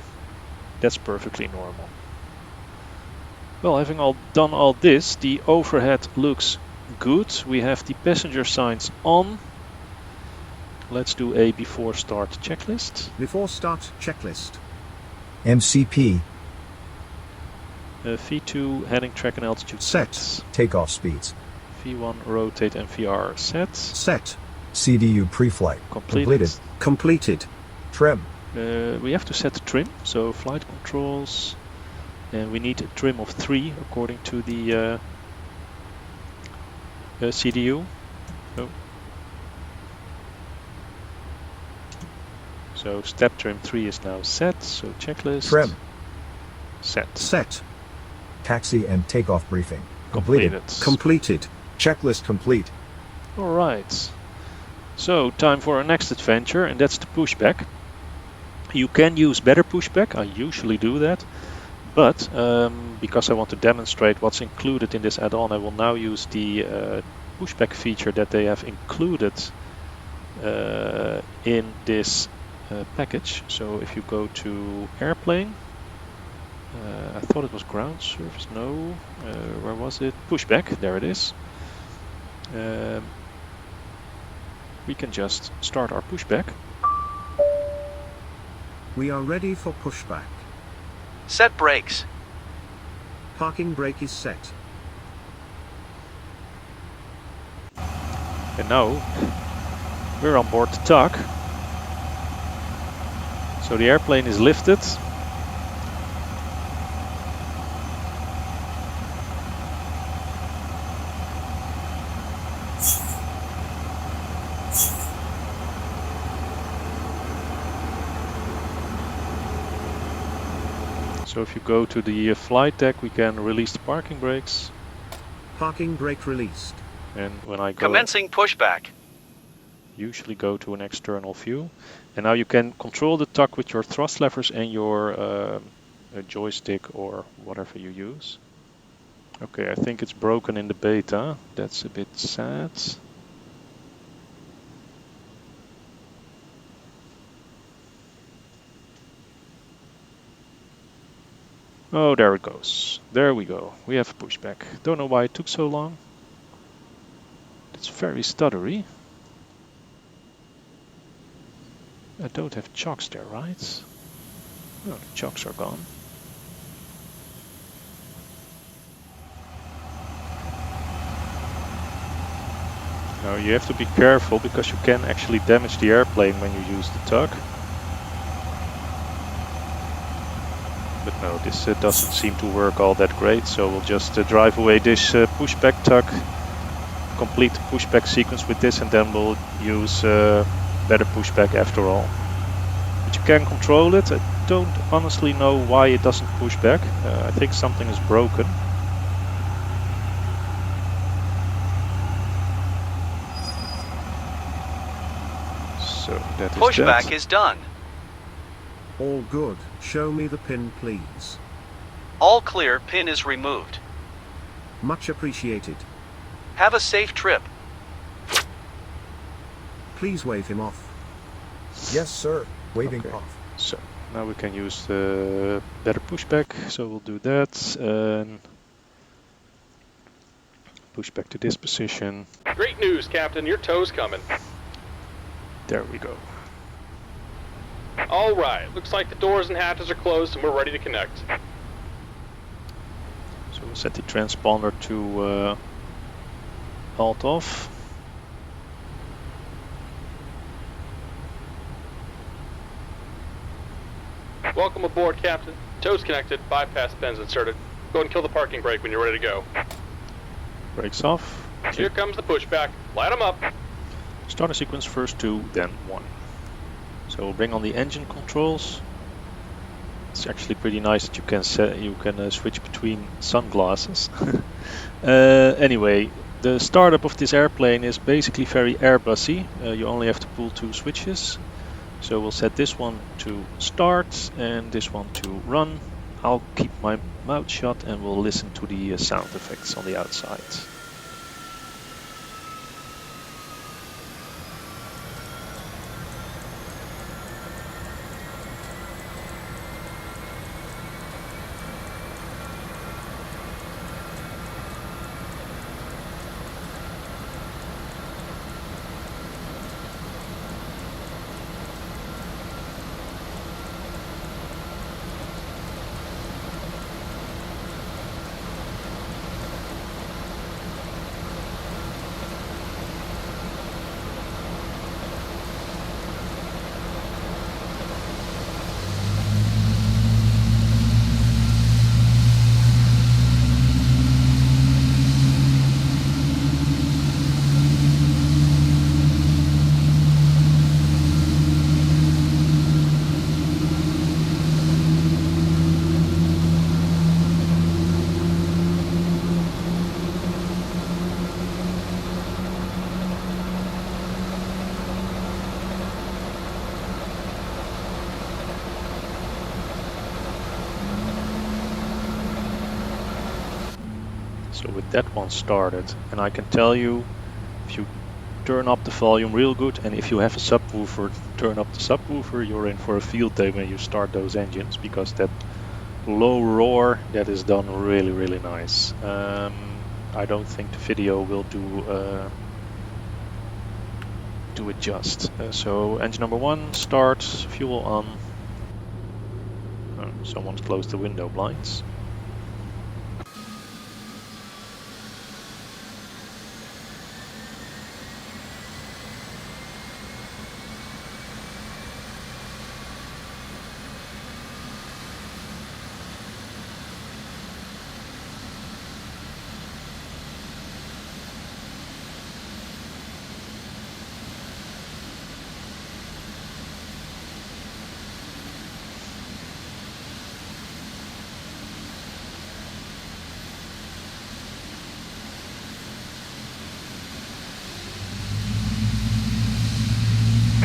that's perfectly normal. Well, having done all this, the overhead looks good. We have the passenger signs on. Let's do a before start checklist. Before start checklist. MCP. V2 heading, track and altitude Set. Takeoff speeds. V1 rotate and VR set. Set. CDU pre-flight. Completed. Completed. Trim. We have to set trim, so flight controls, and we need a trim of 3 according to the CDU. So step trim 3 is now set, so checklist. Trim. Set. Set. Taxi and takeoff briefing. Completed. Completed. Checklist complete. Alright. So time for our next adventure, and that's the pushback. You can use better pushback, I usually do that. But because I want to demonstrate what's included in this add-on, I will now use the pushback feature that they have included in this package. So if you go to airplane, I thought it was ground surface, no, where was it? Pushback, there it is. We can just start our pushback. We are ready for pushback. Set brakes. Parking brake is set. And now we're on board the tug. So the airplane is lifted. So if you go to the flight deck, we can release the parking brakes. Parking brake released. And when I go, Commencing pushback. usually go to an external view. And now you can control the tug with your thrust levers and your joystick or whatever you use. Okay, I think it's broken in the beta. That's a bit sad. Oh, there it goes. There we go. We have a pushback. Don't know why it took so long. It's very stuttery. I don't have chocks there, right? No, the chocks are gone. Now you have to be careful because you can actually damage the airplane when you use the tug. But no, this doesn't seem to work all that great, so we'll just drive away this pushback tug, complete the pushback sequence with this, and then we'll use better pushback after all. But you can control it. I don't honestly know why it doesn't push back. I think something is broken. So that is Pushback that. is done. All good. Show me the pin, please. All clear, pin is removed. Much appreciated. Have a safe trip. Please wave him off. Yes, sir. Waving Okay. off. So now we can use the better pushback. So we'll do that and push back to this position. Great news, Captain. Your tow's coming. There we go. All right. Looks like the doors and hatches are closed and we're ready to connect. So we'll set the transponder to alt off. Welcome aboard, Captain. Tow's connected. Bypass pins inserted. Go ahead and kill the parking brake when you're ready to go. Brakes off. Here comes the pushback. Light them up. Start a sequence first 2, then 1. So we'll bring on the engine controls. It's actually pretty nice that you can switch between sunglasses. Anyway, the startup of this airplane is basically very Airbusy. You only have to pull 2 switches. So we'll set this one to start and this one to run. I'll keep my mouth shut and we'll listen to the sound effects on the outside. So with that one started, and I can tell you, if you turn up the volume real good, and if you have a subwoofer, turn up the subwoofer, you're in for a field day when you start those engines, because that low roar, that is done really, really nice. I don't think the video will do it just. So engine number 1, start, fuel on. Someone's closed the window blinds.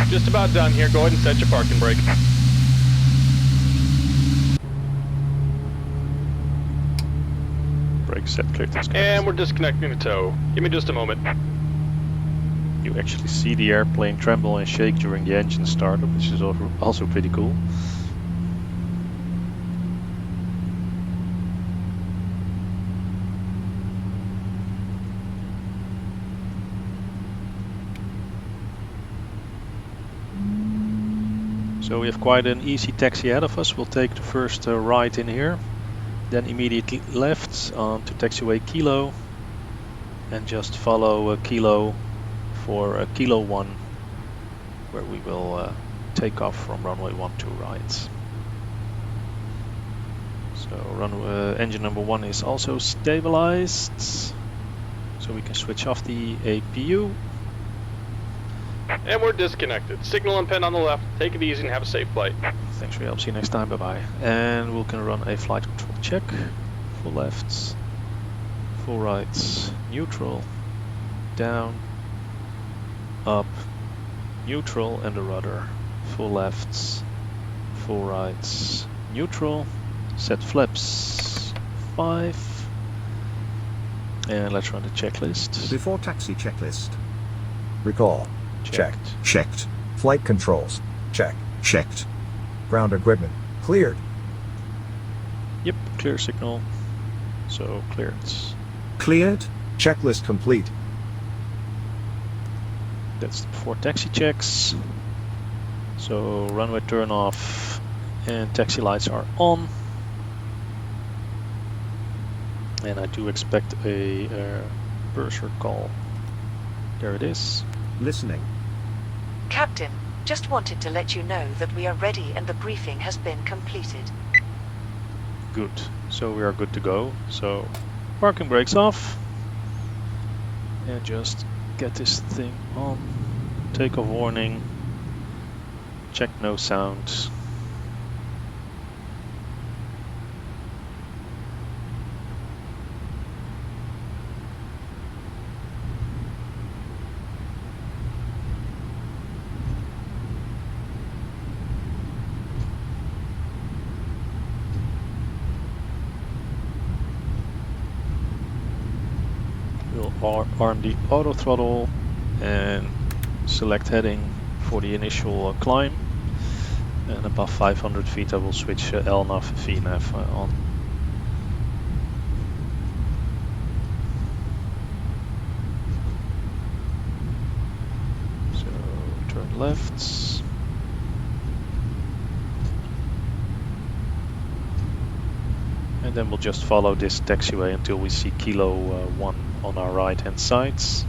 Just about done here. Go ahead and set your parking brake. Brake set, clear disconnect. And we're disconnecting the tow. Give me just a moment. You actually see the airplane tremble and shake during the engine startup, which is also pretty cool. So we have quite an easy taxi ahead of us. We'll take the first right in here, then immediately left onto taxiway Kilo, and just follow Kilo for Kilo 1, where we will take off from runway 12 right. So engine number 1 is also stabilized, so we can switch off the APU. And we're disconnected. Signal and pin on the left. Take it easy and have a safe flight. Thanks for your help. See you next time. Bye bye. And we can run a flight control check. Full left, full right, neutral, down, up, neutral, and the rudder. Full left, full right, neutral. Set flaps 5, And let's run the checklist. Before taxi checklist. Recall. Checked. Checked. Flight controls. Check. Checked. Ground equipment. Cleared. Yep, clear signal. So clearance. Cleared. Checklist complete. That's before taxi checks. So runway turn off and taxi lights are on. And I do expect a purser call. There it is. Listening. Captain, just wanted to let you know that we are ready and the briefing has been completed. Good. So we are good to go. So parking brakes off. And just get this thing on. Takeoff warning. Check no sound. We'll arm the auto throttle and select heading for the initial climb. And above 500 feet I will switch LNAV, VNAV on. So turn left. And then we'll just follow this taxiway until we see Kilo 1 on our right hand sides.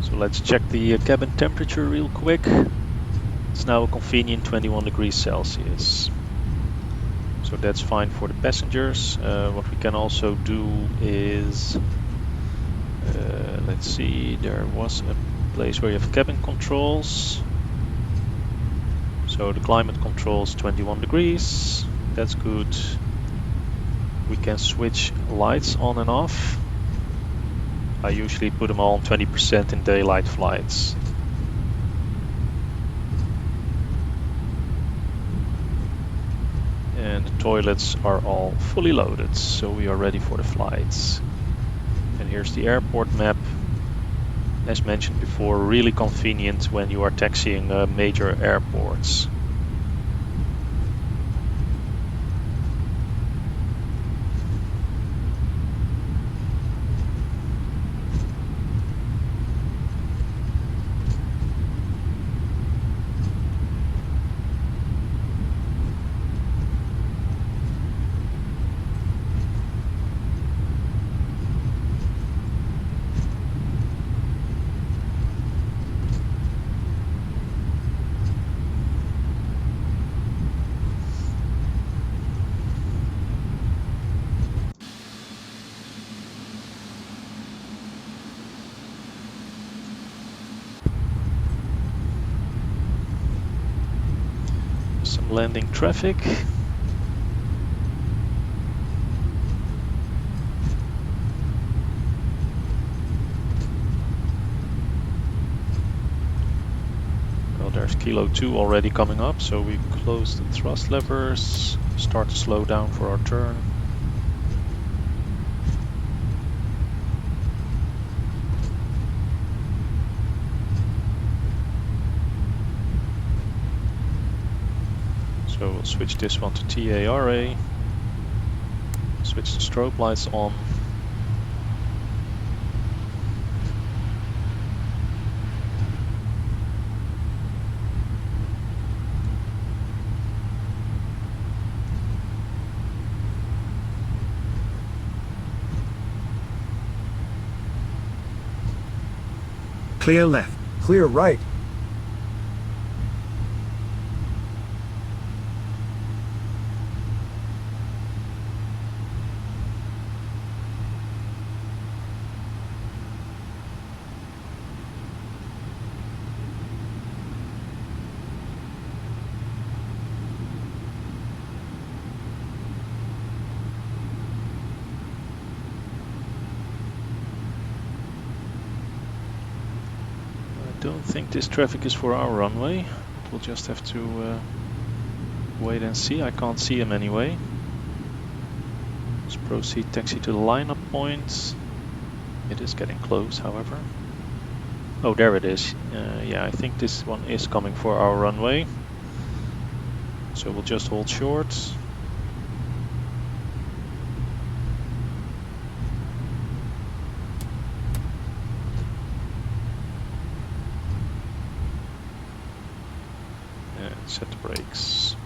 So let's check the cabin temperature real quick. It's now a convenient 21 degrees Celsius. So that's fine for the passengers. What we can also do is, let's see, there was a place where you have cabin controls. So the climate controls 21 degrees. That's good. We can switch lights on and off. I usually put them all on 20% in daylight flights. And the toilets are all fully loaded, so we are ready for the flights. And here's the airport map. As mentioned before, really convenient when you are taxiing major airports. Some landing traffic. Well, there's Kilo 2 already coming up, so we close the thrust levers, start to slow down for our turn. So we'll switch this one to TARA, switch the strobe lights on. Clear left. Clear right. Don't think this traffic is for our runway. We'll just have to wait and see. I can't see him anyway. Let's proceed taxi to the lineup point. It is getting close, however. Oh, there it is. Yeah, I think this one is coming for our runway. So we'll just hold short. And set the brakes.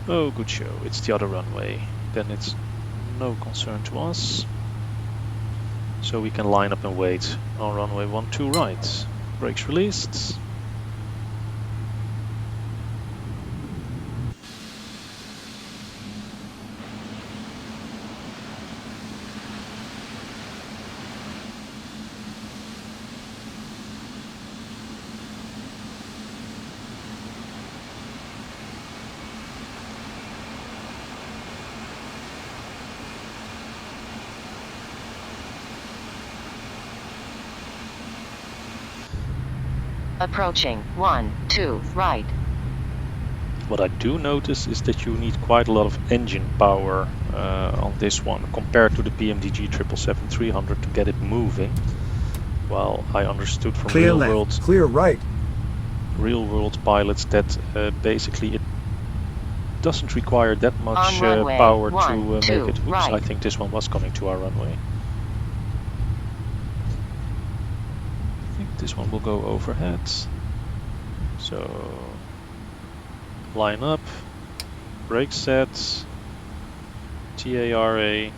Oh, good show. It's the other runway. Then it's no concern to us. So we can line up and wait on runway 12 right. Brakes released. Approaching 12 right. What I do notice is that you need quite a lot of engine power on this one compared to the BMDG 777-300 to get it moving. Well, I understood from Clear left. Clear right. real world pilots that basically it doesn't require that much runway, power to 12 make it. Oops, right. I think this one was coming to our runway. I think this one will go overhead. So line up, brake set, TARA,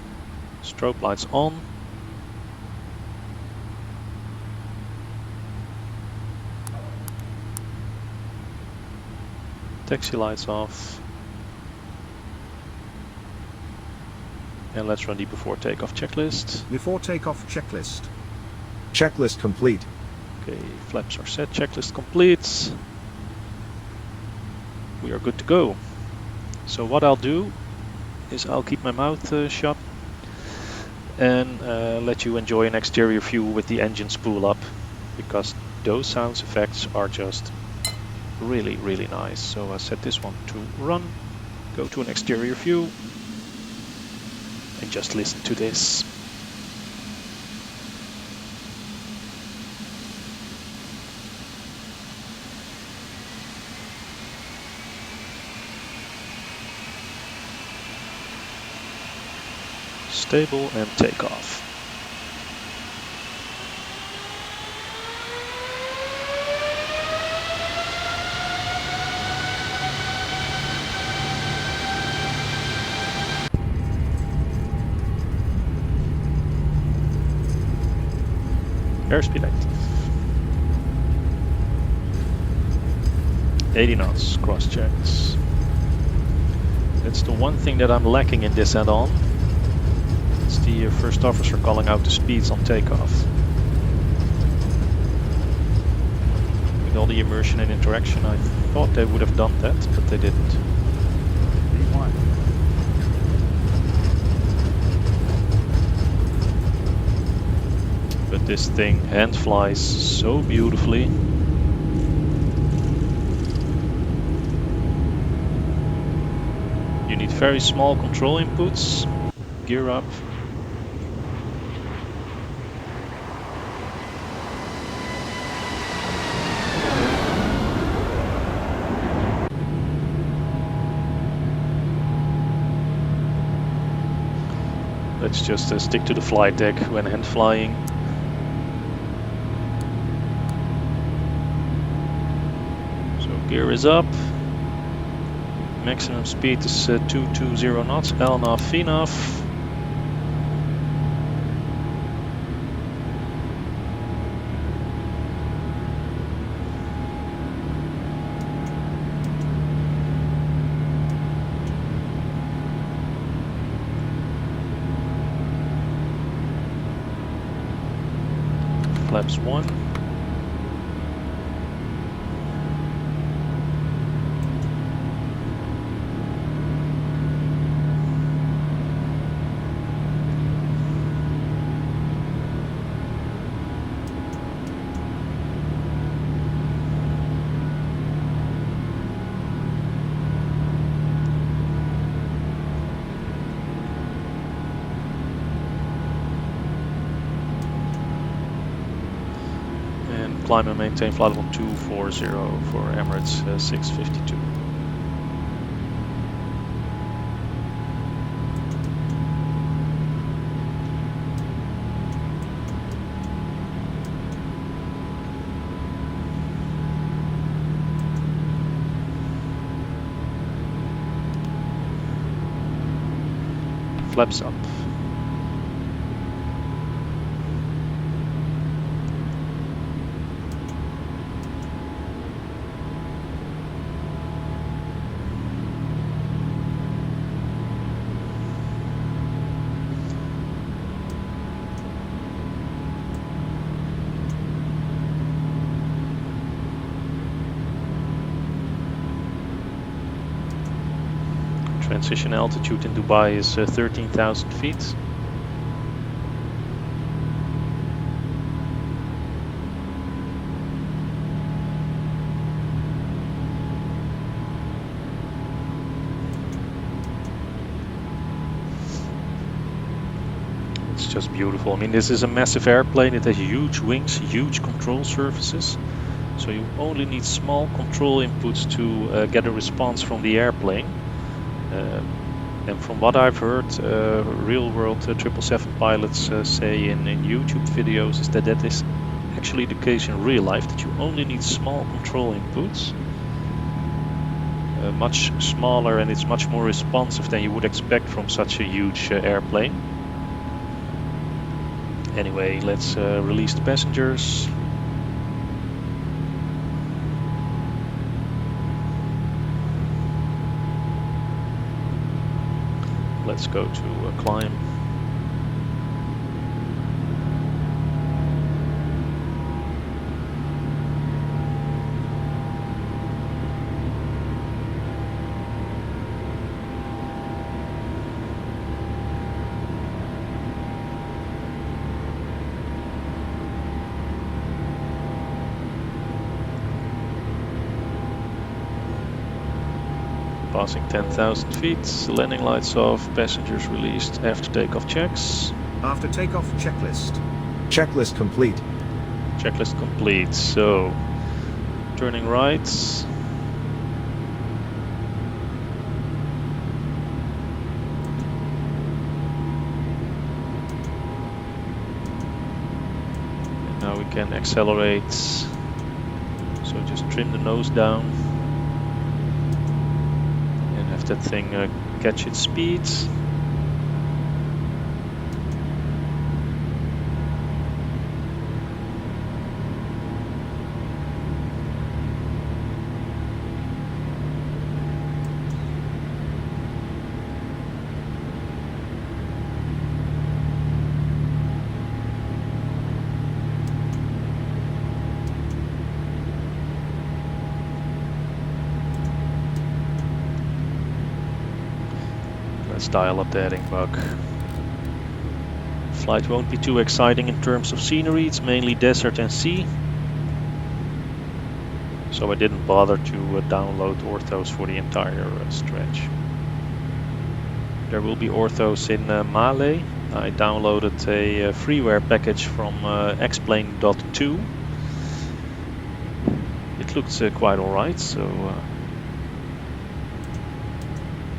strobe lights on. Taxi lights off. And let's run the before takeoff checklist. Before takeoff checklist. Checklist complete. Okay, flaps are set, checklist complete. We are good to go. So what I'll do is I'll keep my mouth shut and let you enjoy an exterior view with the engine spool up, because those sound effects are just really, really nice. So I set this one to run, go to an exterior view, and just listen to this. Stable and takeoff. Airspeed active. 80 knots, cross checks. That's the one thing that I'm lacking in this add-on. It's the first officer calling out the speeds on takeoff. With all the immersion and interaction, I thought they would have done that, but they didn't. But this thing hand flies so beautifully. You need very small control inputs. Gear up. Let's just stick to the flight deck when hand flying. Gear is up. Maximum speed is 220 knots. LNAV, VNAV. Flaps 1. climb and maintain flight level 240 for Emirates 652. Flaps up. Transition altitude in Dubai is 13,000 feet. It's just beautiful. I mean, this is a massive airplane. It has huge wings, huge control surfaces. So you only need small control inputs to get a response from the airplane. And from what I've heard, real-world 777 pilots say in YouTube videos is that is actually the case in real life, that you only need small control inputs, much smaller, and it's much more responsive than you would expect from such a huge airplane. Anyway, let's release the passengers. Let's go to climb. Passing 10,000 feet, landing lights off, passengers released after takeoff checks. After takeoff checklist. Checklist complete. Checklist complete, so turning right. And now we can accelerate, so just trim the nose down. That thing catch its speed. Let's dial up the heading bug. Flight won't be too exciting in terms of scenery, it's mainly desert and sea. So I didn't bother to download orthos for the entire stretch. There will be orthos in Malé. I downloaded a freeware package from X-Plane.2. It looks quite alright, so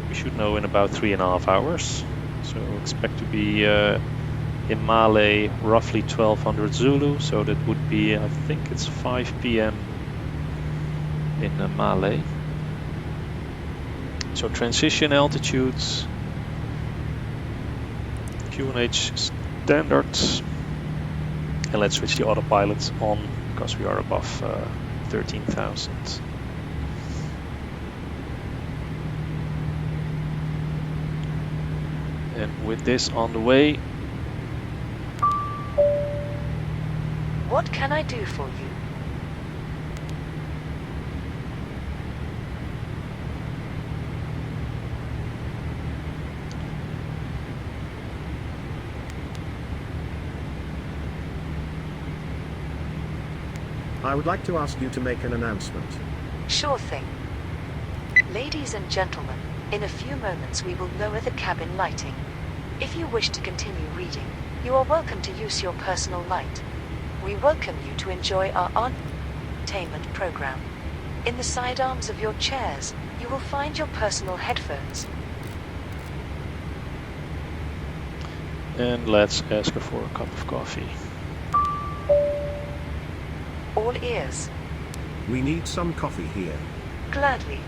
we should know in about 3.5 hours. So expect to be in Malé roughly 1200 Zulu, so that would be, I think it's 5 p.m. in Malé. So transition altitudes, QNH standard, and let's switch the autopilot on because we are above 13,000. And with this on the way. What can I do for you? I would like to ask you to make an announcement. Sure thing. Ladies and gentlemen, in a few moments we will lower the cabin lighting. If you wish to continue reading, you are welcome to use your personal light. We welcome you to enjoy our entertainment program. In the sidearms of your chairs, you will find your personal headphones. And let's ask her for a cup of coffee. All ears. We need some coffee here. Gladly.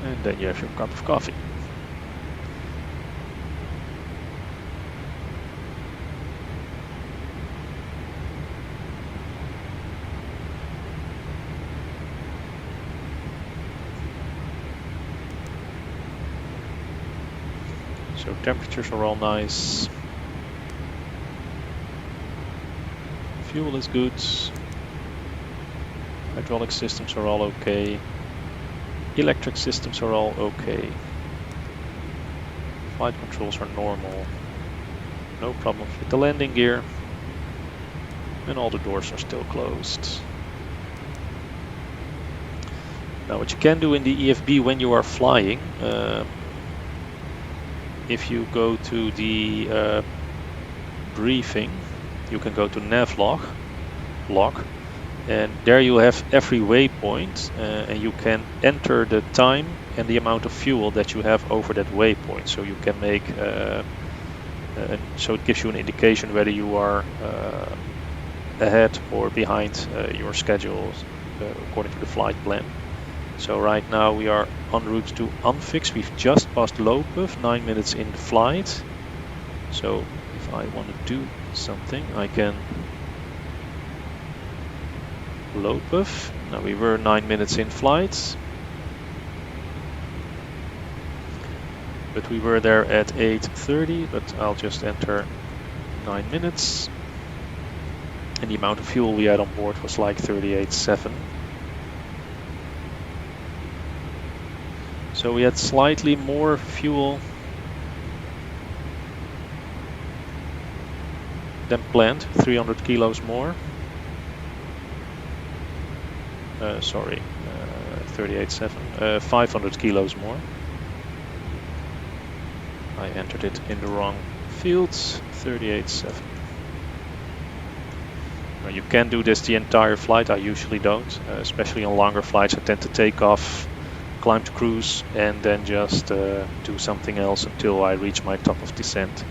And then you have your cup of coffee. So temperatures are all nice. Fuel is good. Hydraulic systems are all okay. Electric systems are all okay. Flight controls are normal. No problems with the landing gear. And all the doors are still closed. Now what you can do in the EFB when you are flying, if you go to the briefing, you can go to navlog, and there you have every waypoint, and you can enter the time and the amount of fuel that you have over that waypoint. So you can make, so it gives you an indication whether you are ahead or behind your schedule according to the flight plan. So right now we are en route to Anfix. We've just passed Lopov, 9 minutes in flight. So if I want to do something, I can Lopov. Now we were 9 minutes in flight, but we were there at 8:30. But I'll just enter 9 minutes, and the amount of fuel we had on board was like 38.7. So we had slightly more fuel than planned, 300 kilos more. 38.7, 500 kilos more. I entered it in the wrong fields, 38.7. Now you can do this the entire flight. I usually don't, especially on longer flights. I tend to take off, climb to cruise, and then just do something else until I reach my top of descent.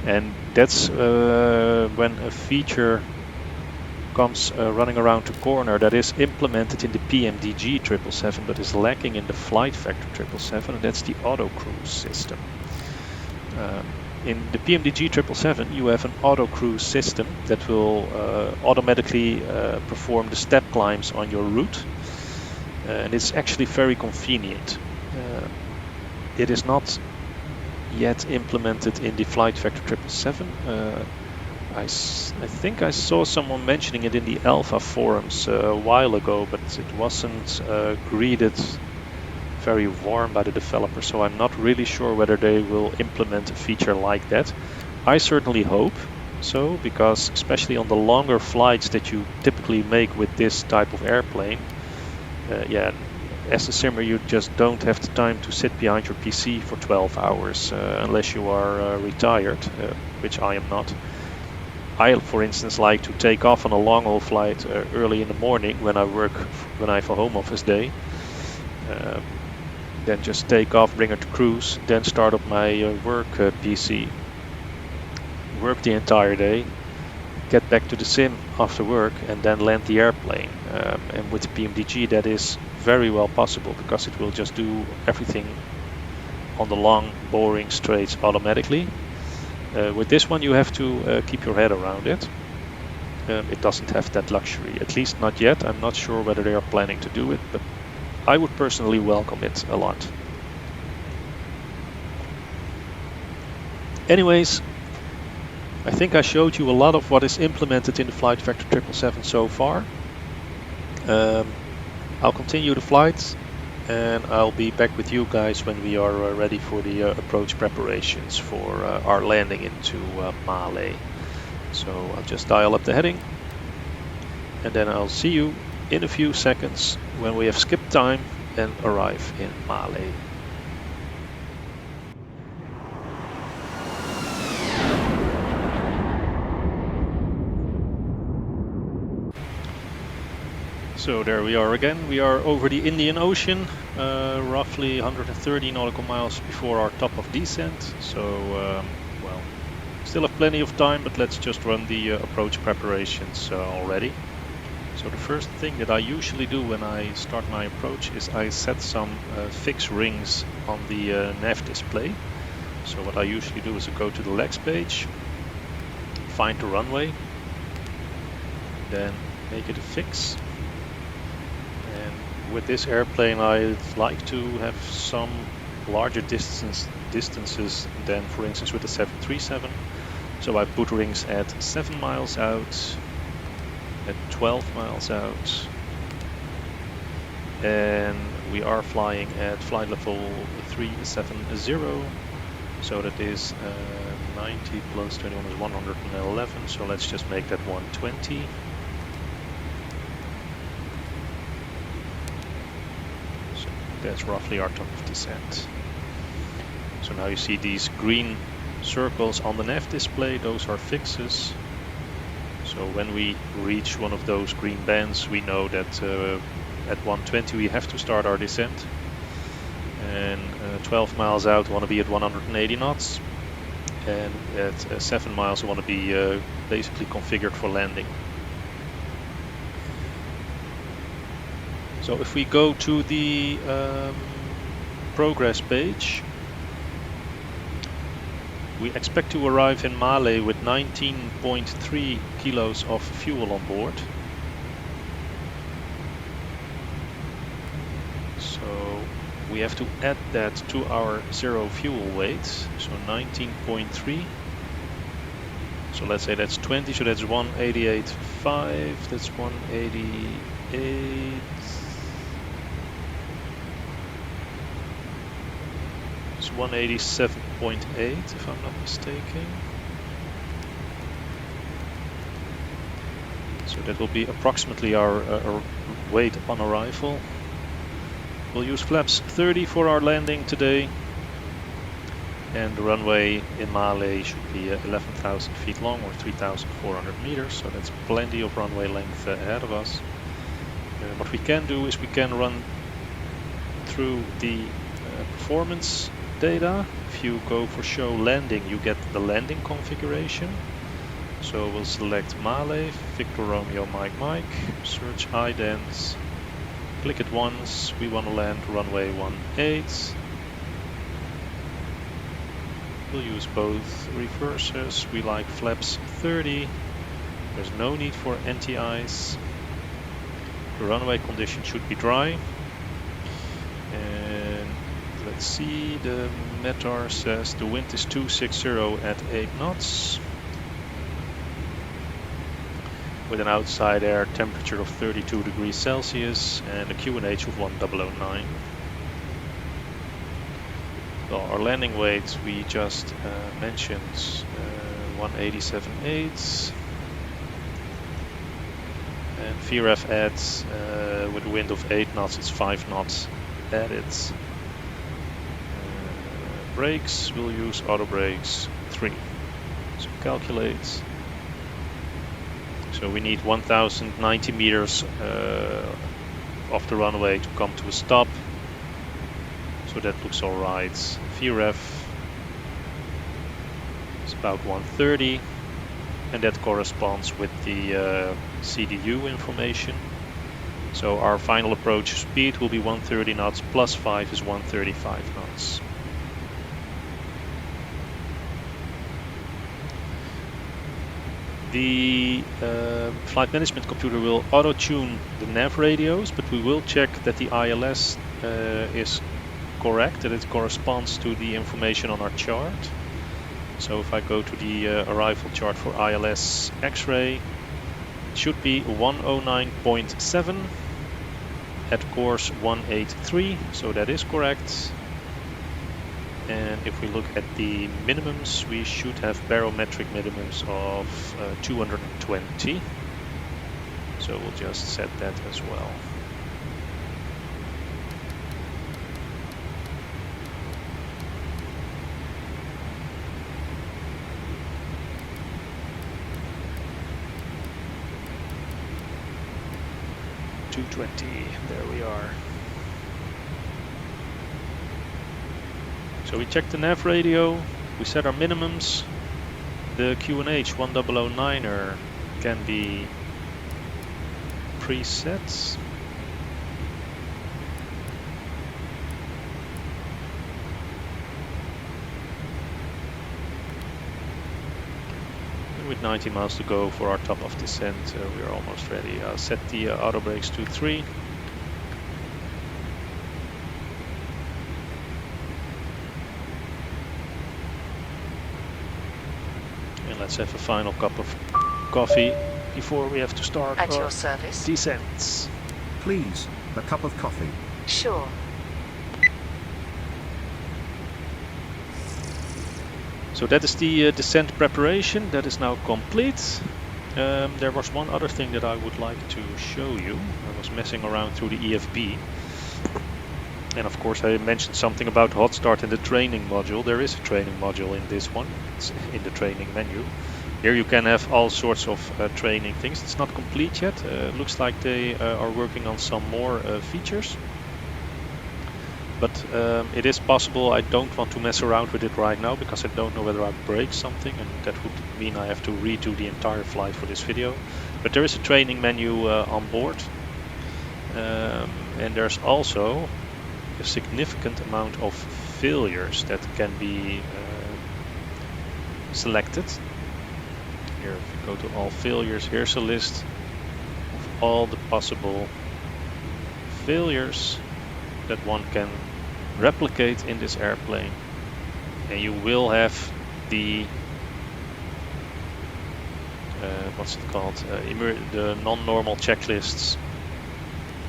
And that's when a feature comes running around the corner that is implemented in the PMDG 777 but is lacking in the Flight Factor 777, and that's the auto cruise system. In the PMDG 777 you have an auto cruise system that will automatically perform the step climbs on your route. And it's actually very convenient. It is not yet implemented in the Flight Factor 777. I think I saw someone mentioning it in the alpha forums a while ago, but it wasn't greeted very warm by the developer, so I'm not really sure whether they will implement a feature like that. I certainly hope so, because especially on the longer flights that you typically make with this type of airplane, as a simmer you just don't have the time to sit behind your PC for 12 hours unless you are retired, which I am not. I, for instance, like to take off on a long haul flight early in the morning when I have a home office day. Then just take off, bring it to cruise, then start up my work PC, work the entire day, get back to the sim after work, and then land the airplane. And with the PMDG that is very well possible, because it will just do everything on the long, boring straights automatically. With this one you have to keep your head around it. It doesn't have that luxury, at least not yet. I'm not sure whether they are planning to do it, but I would personally welcome it a lot. Anyways, I think I showed you a lot of what is implemented in the Flight Factor 777 so far. I'll continue the flight, and I'll be back with you guys when we are ready for the approach preparations for our landing into Malé. So I'll just dial up the heading, and then I'll see you in a few seconds when we have skipped time and arrive in Malé. So there we are again. We are over the Indian Ocean, roughly 130 nautical miles before our top of descent. So, well, still have plenty of time, but let's just run the approach preparations already. So the first thing that I usually do when I start my approach is I set some fixed rings on the nav display. So what I usually do is I go to the legs page, find the runway, then make it a fix. And with this airplane I like to have some larger distances than, for instance, with the 737. So I put rings at 7 miles out, at 12 miles out, and we are flying at flight level 370, so that is 90 plus 21 is 111, so let's just make that 120. So that's roughly our top of descent. So now you see these green circles on the nav display, those are fixes. So when we reach one of those green bands, we know that at 120 we have to start our descent. And 12 miles out, we want to be at 180 knots. And at 7 miles, we want to be basically configured for landing. So if we go to the progress page, we expect to arrive in Malé with 19.3 kilos of fuel on board. So we have to add that to our zero fuel weight. So 19.3. So let's say that's 20, so that's 188.5, that's 188. It's 187.8 if I'm not mistaken. So that will be approximately our weight upon arrival. We'll use flaps 30 for our landing today. And the runway in Malé should be 11,000 feet long or 3,400 meters. So that's plenty of runway length ahead of us. What we can do is we can run through the performance data. If you go for show landing, you get the landing configuration. So we'll select Malé, Victor Romeo Mike Mike, search idents, click it once, we want to land runway 18. We'll use both reverses, we like flaps 30, there's no need for anti-ice. The runway condition should be dry. And let's see, the METAR says the wind is 260 at 8 knots. With an outside air temperature of 32 degrees Celsius and a QNH of 1009. Well, our landing weight we just mentioned 187.8. And VREF adds with a wind of 8 knots, it's 5 knots added. Brakes, we'll use auto brakes 3. So calculate. So we need 1090 meters off the runway to come to a stop. So that looks alright. VREF is about 130. And that corresponds with the CDU information. So our final approach speed will be 130 knots plus 5 is 135 knots. The flight management computer will auto-tune the nav radios, but we will check that the ILS is correct, that it corresponds to the information on our chart. So if I go to the arrival chart for ILS X-ray, it should be 109.7 at course 183, so that is correct. And if we look at the minimums, we should have barometric minimums of 220. So we'll just set that as well. 220, there we are. So we checked the nav radio, we set our minimums. The QNH 1009er can be preset. With 90 miles to go for our top of descent, we are almost ready. I'll set the auto brakes to 3. And let's have a final cup of coffee before we have to start At our your service. descents. Please, a cup of coffee. Sure. So that is the descent preparation. That is now complete. There was one other thing that I would like to show you. I was messing around through the EFB. And of course I mentioned something about hot start in the training module. There is a training module in this one. It's in the training menu. Here you can have all sorts of training things. It's not complete yet. Looks like they are working on some more features. But it is possible. I don't want to mess around with it right now because I don't know whether I break something, and that would mean I have to redo the entire flight for this video. But there is a training menu on board, and there's also a significant amount of failures that can be selected. Here, if you go to all failures, here's a list of all the possible failures that one can replicate in this airplane, and you will have the what's it called, the non-normal checklists.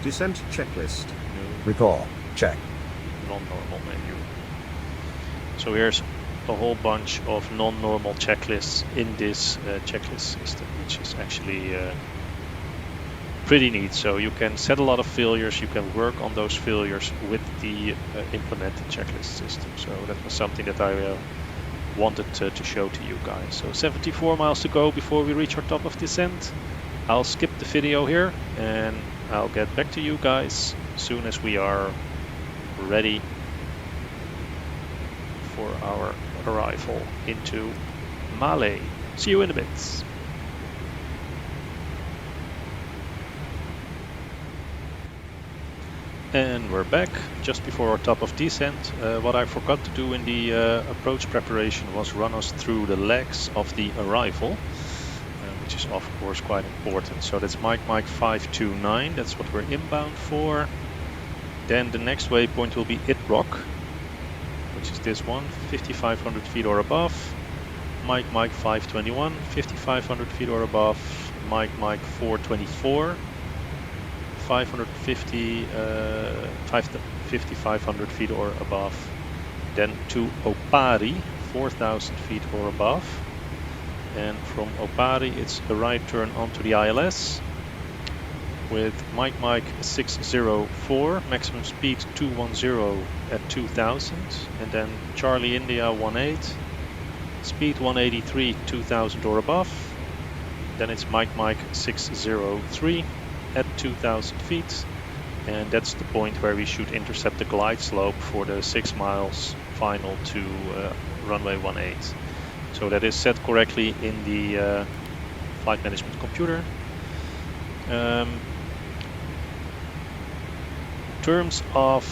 Descent checklist. Recall. Check. Non-normal menu. So here's a whole bunch of non-normal checklists in this checklist system, which is actually pretty neat. So you can set a lot of failures, you can work on those failures with the implemented checklist system. So that was something that I wanted to show to you guys. So 74 miles to go before we reach our top of descent. I'll skip the video here and I'll get back to you guys as soon as we are ready for our arrival into Malé. See you in a bit. And we're back just before our top of descent. What I forgot to do in the approach preparation was run us through the legs of the arrival, which is of course quite important. So that's Mike 529, that's what we're inbound for. Then the next waypoint will be It Rock, which is this one, 5,500 feet or above. Mike 521, 5,500 feet or above. Mike 424. 5,500 feet or above. Then to Opari, 4,000 feet or above. And from Opari it's a right turn onto the ILS with Mike 604, maximum speed 210 at 2,000. And then Charlie India 18, speed 183, 2,000 or above. Then it's Mike 603. At 2,000 feet, and that's the point where we should intercept the glide slope for the 6 miles final to runway 18. So that is set correctly in the flight management computer. In terms of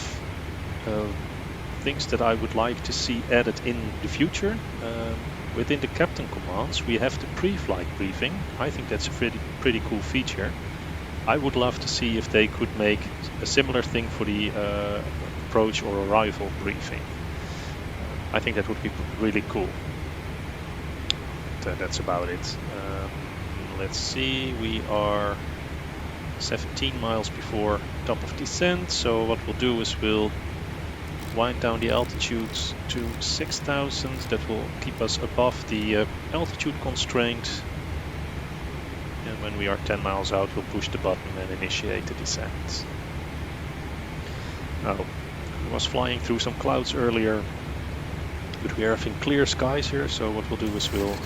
things that I would like to see added in the future, within the captain commands we have the pre-flight briefing. I think that's a pretty cool feature. I would love to see if they could make a similar thing for the approach or arrival briefing. I think that would be really cool. But, that's about it. Let's see, we are 17 miles before top of descent, so what we'll do is we'll wind down the altitude to 6,000. That will keep us above the altitude constraint. And when we are 10 miles out, we'll push the button and initiate the descent. Now, I was flying through some clouds earlier, but we are having clear skies here, so what we'll do is we'll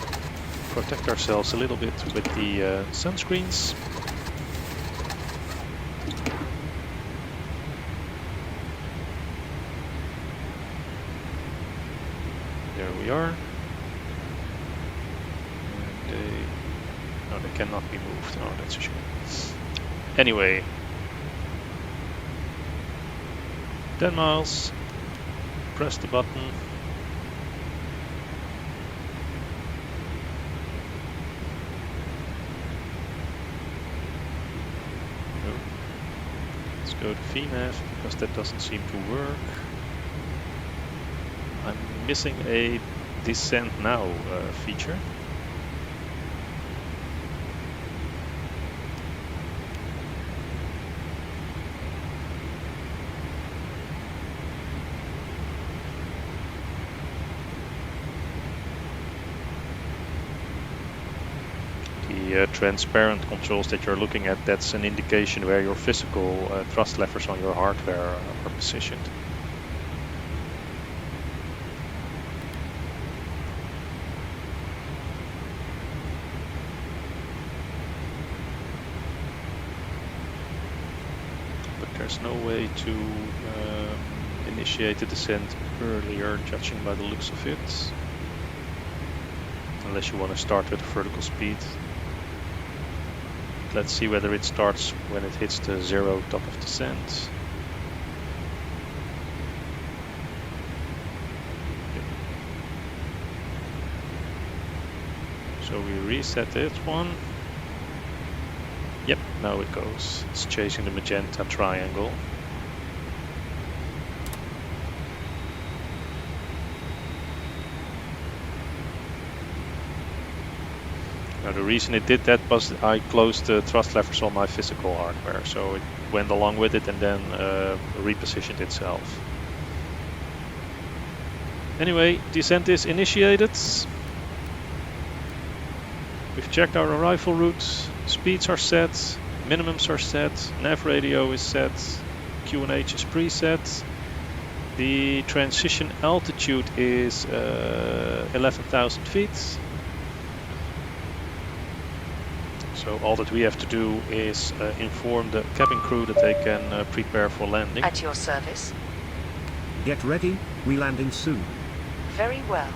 protect ourselves a little bit with the sunscreens. There we are. And no, they cannot be moved. Oh, that's a shame. Anyway. 10 miles. Press the button. Nope. Let's go to VNAV because that doesn't seem to work. I'm missing a descent now feature. The transparent controls that you're looking at, that's an indication where your physical thrust levers on your hardware are positioned. But there's no way to initiate the descent earlier, judging by the looks of it. Unless you want to start with vertical speed. Let's see whether it starts when it hits the 0 top of descent. So we reset it one. Yep, now it goes. It's chasing the magenta triangle. Now the reason it did that was I closed the thrust levers on my physical hardware, so it went along with it and then repositioned itself. Anyway, descent is initiated. We've checked our arrival routes, speeds are set, minimums are set, nav radio is set, QNH is preset. The transition altitude is 11,000 feet. So all that we have to do is inform the cabin crew that they can prepare for landing. At your service. Get ready, we landing soon. Very well.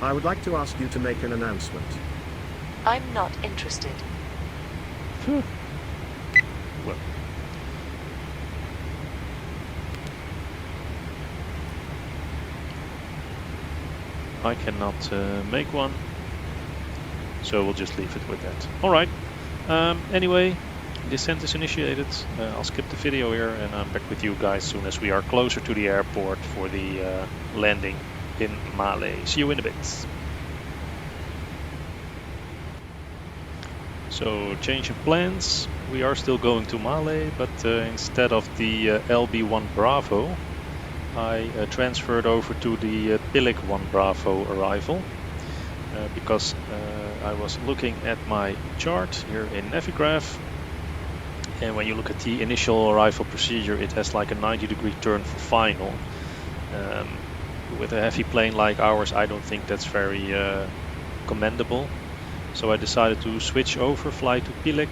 I would like to ask you to make an announcement. I'm not interested. Well, I cannot make one, so we'll just leave it with that. Alright, anyway, descent is initiated. I'll skip the video here and I'm back with you guys as soon as we are closer to the airport for the landing in Malé. See you in a bit. So, change of plans. We are still going to Malé, but instead of the LB1 Bravo, I transferred over to the Pilik 1 Bravo arrival because I was looking at my chart here in Navigraph, and when you look at the initial arrival procedure, it has like a 90-degree turn for final. With a heavy plane like ours, I don't think that's very commendable. So I decided to switch over, fly to Pilik,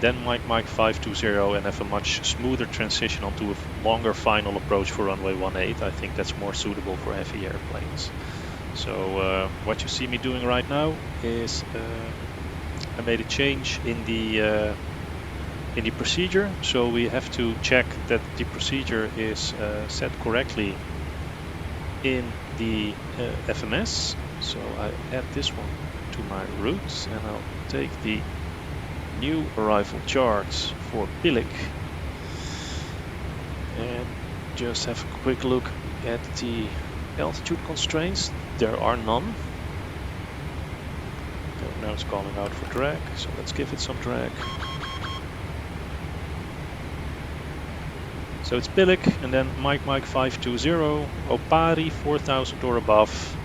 then Mike 520 and have a much smoother transition onto a longer final approach for runway 18. I think that's more suitable for heavy airplanes. So what you see me doing right now is I made a change in the procedure. So we have to check that the procedure is set correctly in the FMS. So I add this one to my routes and I'll take the new arrival charts for Pilik and just have a quick look at the altitude constraints. There are none. Okay, now it's calling out for drag, so let's give it some drag. So it's Pilik and then Mike 520, Opari 4000 or above,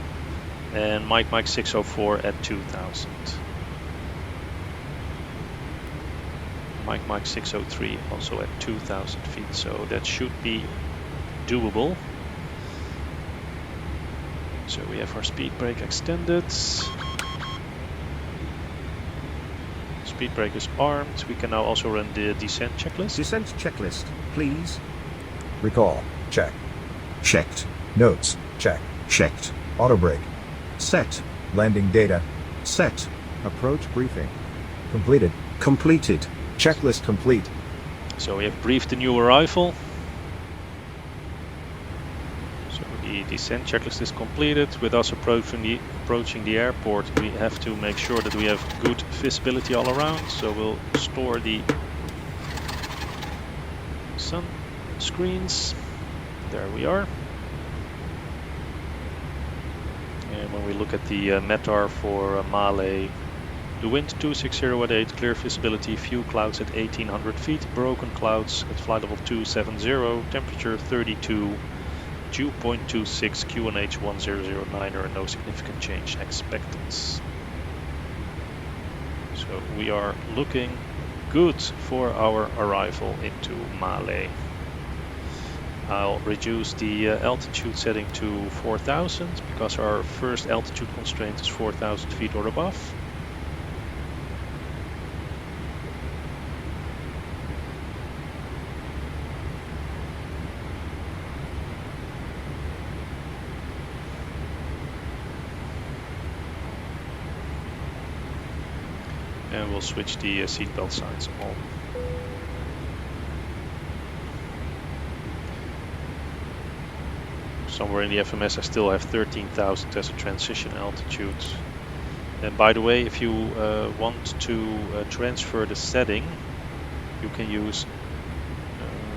and Mike 604 at 2000. Mike 603 also at 2000 feet, so that should be doable. So we have our speed brake extended. speed brake is armed. We can now also run the descent checklist. Descent checklist, please. Recall. Check. Checked. Notes. Check. Checked. Auto brake. Set. Landing data. Set. Approach briefing. Completed. Completed. Checklist complete. So we have briefed the new arrival. So the descent checklist is completed. With us approaching the airport, we have to make sure that we have good visibility all around. So we'll store the sun screens. There we are. And when we look at the METAR for Malé, the wind 260 at 8, clear visibility, few clouds at 1800 feet, broken clouds at flight level 270, temperature 32, dew point 26, QNH 1009, there are no significant change expected. So we are looking good for our arrival into Malé. I'll reduce the altitude setting to 4000 because our first altitude constraint is 4000 feet or above. And we'll switch the seatbelt signs on. Somewhere in the FMS I still have 13,000 as a transition altitude. And by the way, if you want to transfer the setting, you can use,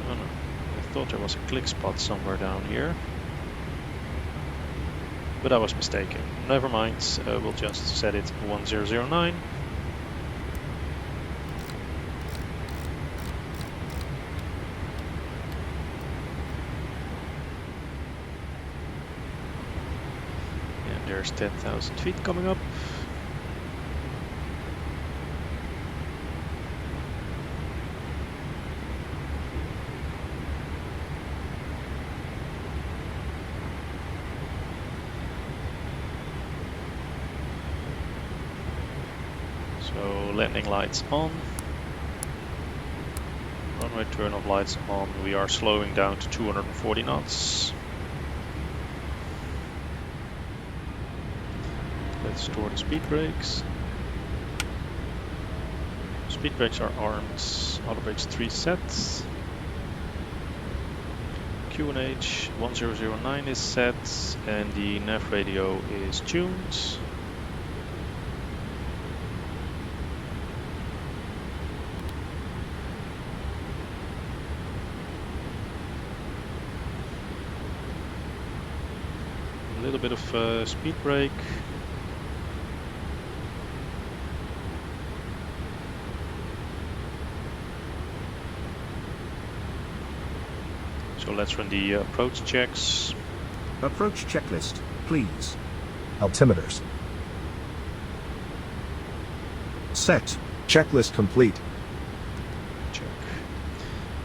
oh no, I thought there was a click spot somewhere down here. But I was mistaken. Never mind, we'll just set it 1009. There's 10,000 feet coming up. So landing lights on. Runway turn-off lights on. We are slowing down to 240 knots. Let's store the speed brakes. Speed brakes are armed. Auto brakes 3 sets. QNH 1009 is set and the nav radio is tuned. A little bit of speed brake. So let's run the approach checks. Approach checklist, please. Altimeters. Set. Checklist complete. Check.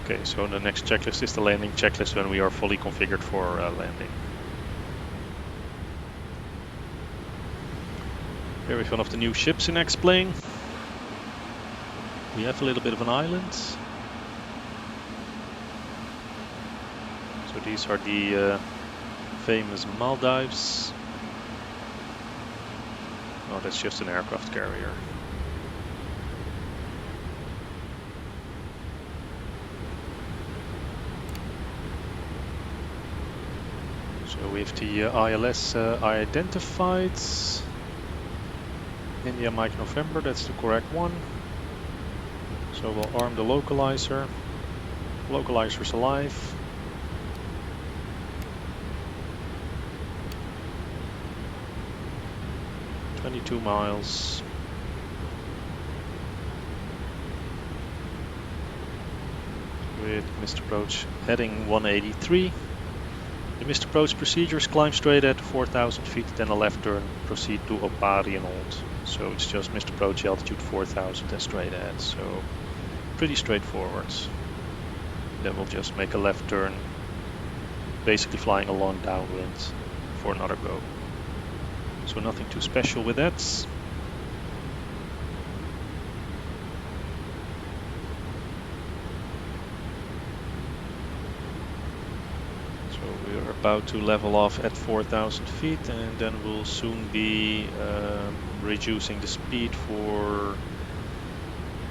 Okay, so the next checklist is the landing checklist when we are fully configured for landing. Here we have one of the new ships in X-Plane. We have a little bit of an island. So these are the famous Maldives. Oh, that's just an aircraft carrier. So we have the ILS identified. India Mike November, that's the correct one. So we'll arm the localizer. Localizer's alive. .22 miles. With missed approach heading 183. The missed approach procedures: climb straight at 4,000 feet, then a left turn, proceed to Opari and hold. So it's just missed approach altitude 4,000 and straight ahead. So pretty straightforward. Then we'll just make a left turn, basically flying along downwind for another go. So nothing too special with that. We're about to level off at 4,000 feet, and then we'll soon be reducing the speed for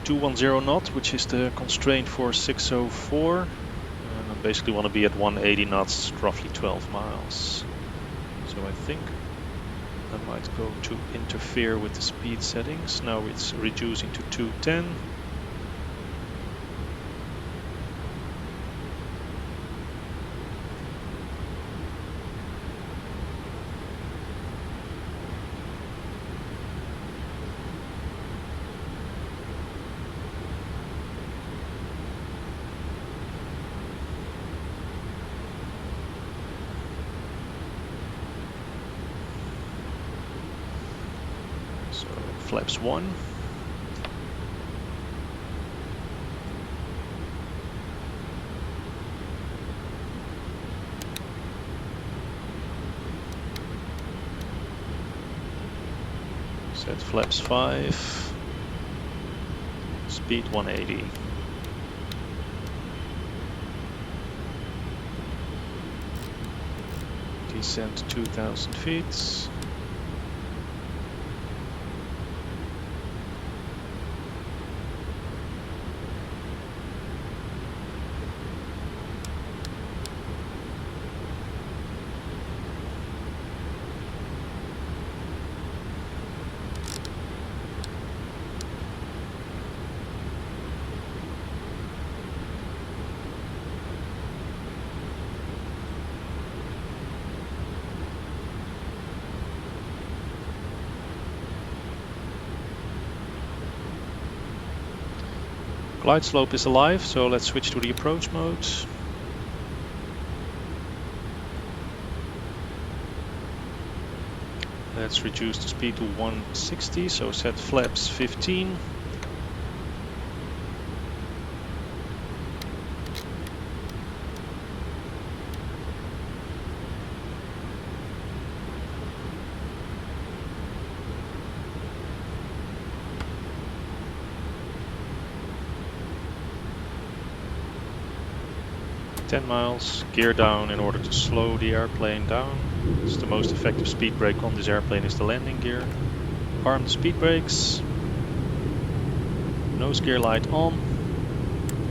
210 knot, which is the constraint for 604. And I basically want to be at 180 knots, roughly 12 miles. So I think I might go to interfere with the speed settings. Now it's reducing to 210. So flaps 1. Set flaps 5. Speed 180. Descent 2,000 feet. Glide slope is alive, so let's switch to the approach mode. Let's reduce the speed to 160, so set flaps 15. Miles, gear down in order to slow the airplane down. It's the most effective speed brake on this airplane is the landing gear. Arm the speed brakes. Nose gear light on.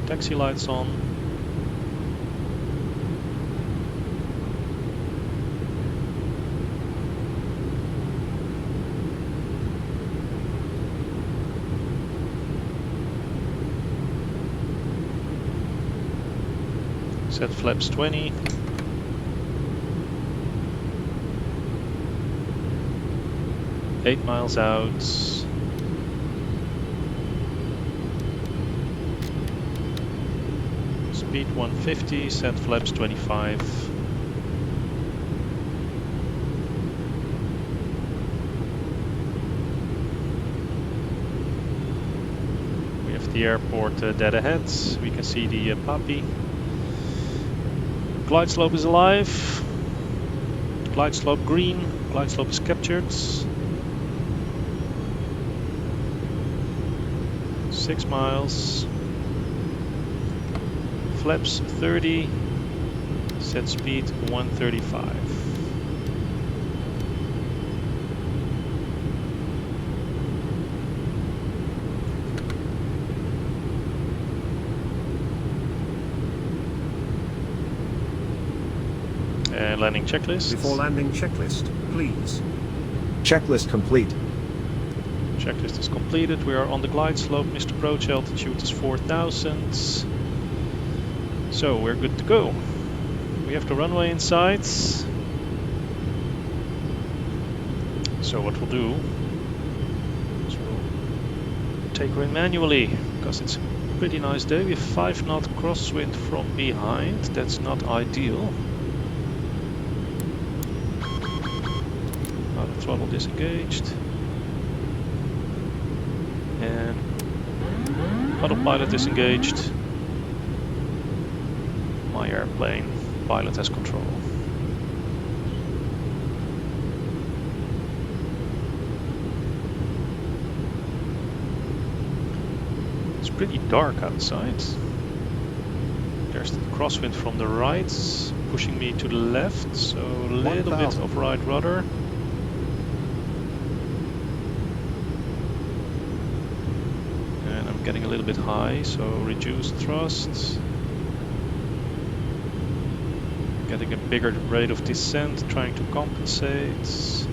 Taxi lights on. Set flaps 20. Eight miles out. Speed 150, set flaps 25. We have the airport dead ahead. We can see the Papi. Glide slope is alive. Glide slope green. Glide slope is captured. 6 miles. Flaps 30. Set speed 135. Landing checklist. Before landing checklist, please. Checklist complete. Checklist is completed. We are on the glide slope. Missed approach altitude is 4,000. So we're good to go. We have the runway in sight. So what we'll do is we'll take her in manually because it's a pretty nice day. We have 5 knot crosswind from behind. That's not ideal. Throttle disengaged. And autopilot disengaged. My airplane pilot has control. It's pretty dark outside. There's the crosswind from the right, pushing me to the left, so a little bit of right rudder. And I'm getting a little bit high, so reduced thrust. Getting a bigger rate of descent, trying to compensate.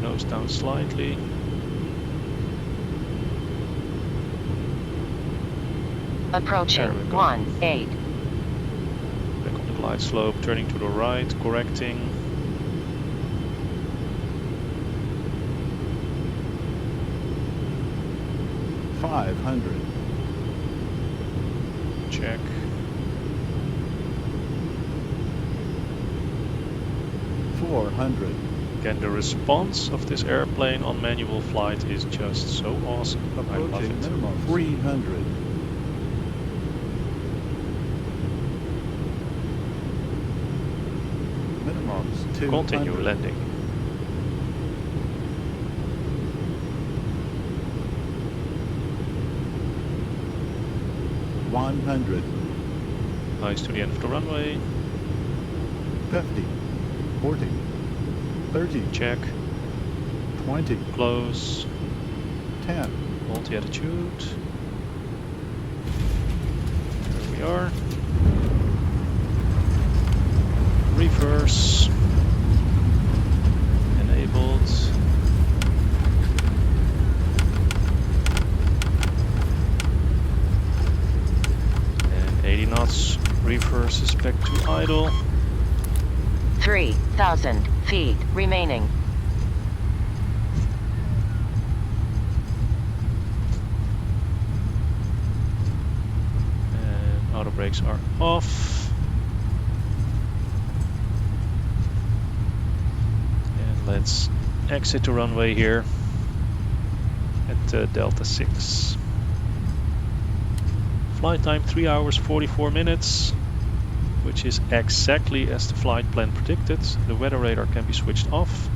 Nose down slightly. Approaching 18. Back on the glide slope, turning to the right, correcting. $500. Check. $400. Again, the response of this airplane on manual flight is just so awesome. I love Approaching it. minimum 300. Minimums 200. Continue landing. $100. Eyes to the end of the runway. 50. 40. 30. Check. 20. Close. 10. Multi-attitude. There we are. Reverse. Enabled. And 80 knots. Reverses back to idle. 3,000 feet remaining. And auto brakes are off. And let's exit the runway here at Delta 6. Flight time 3 hours 44 minutes, which is exactly as the flight plan predicted. The weather radar can be switched off.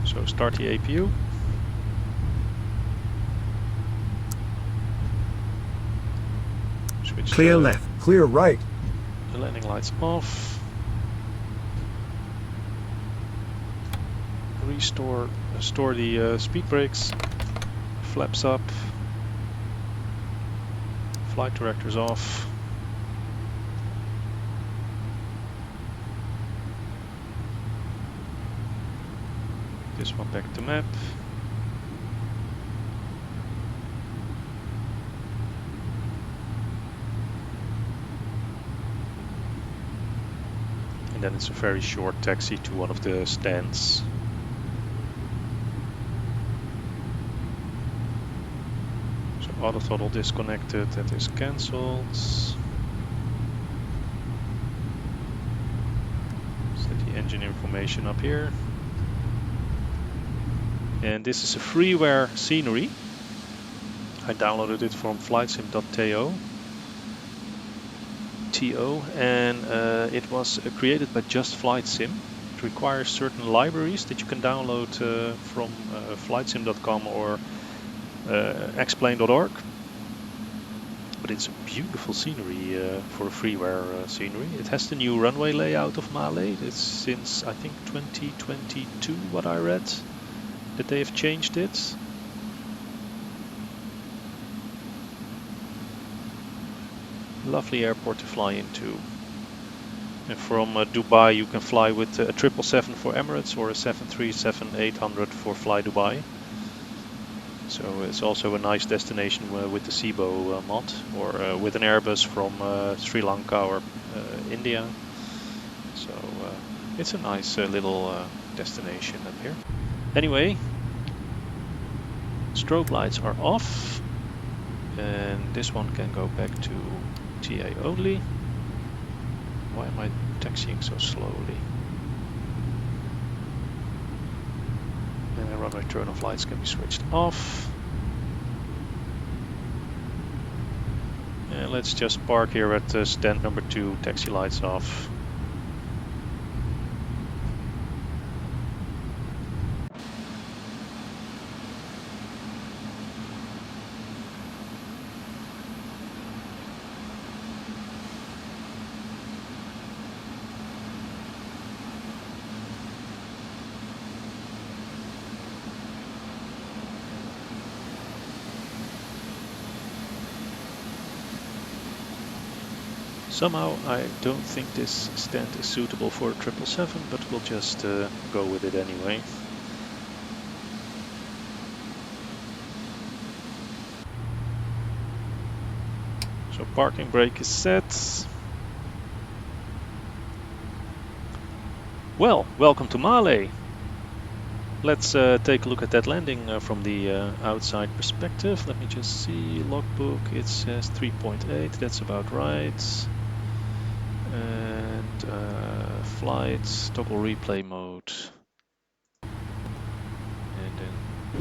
So start the APU. Switch Clear left. Clear right. the landing lights off. Store the speed brakes. Flaps up. Flight directors off. This one back to map. And then it's a very short taxi to one of the stands. So auto throttle disconnected, that is cancelled. Set the engine information up here. And this is a freeware scenery. I downloaded it from flightsim.to, and it was created by Just Flight Sim. It requires certain libraries that you can download from flightsim.com or explain.org. But it's a beautiful scenery for a freeware scenery. It has the new runway layout of Malé. It's since I think 2022, what I read, that they have changed it. Lovely airport to fly into. And from Dubai you can fly with a 777 for Emirates or a 737-800 for Fly Dubai. So it's also a nice destination with the SIBO mod, or with an Airbus from Sri Lanka or India. So it's a nice little destination up here. Anyway, strobe lights are off, and this one can go back to TA only. Why am I taxiing so slowly? And the runway turn-off lights can be switched off. And let's just park here at stand number 2, taxi lights off. Somehow I don't think this stand is suitable for a 777, but we'll just go with it anyway. So parking brake is set. Well, welcome to Malé. Let's take a look at that landing from the outside perspective. Let me just see, logbook, it says 3.8, that's about right. And flight, toggle replay mode. And then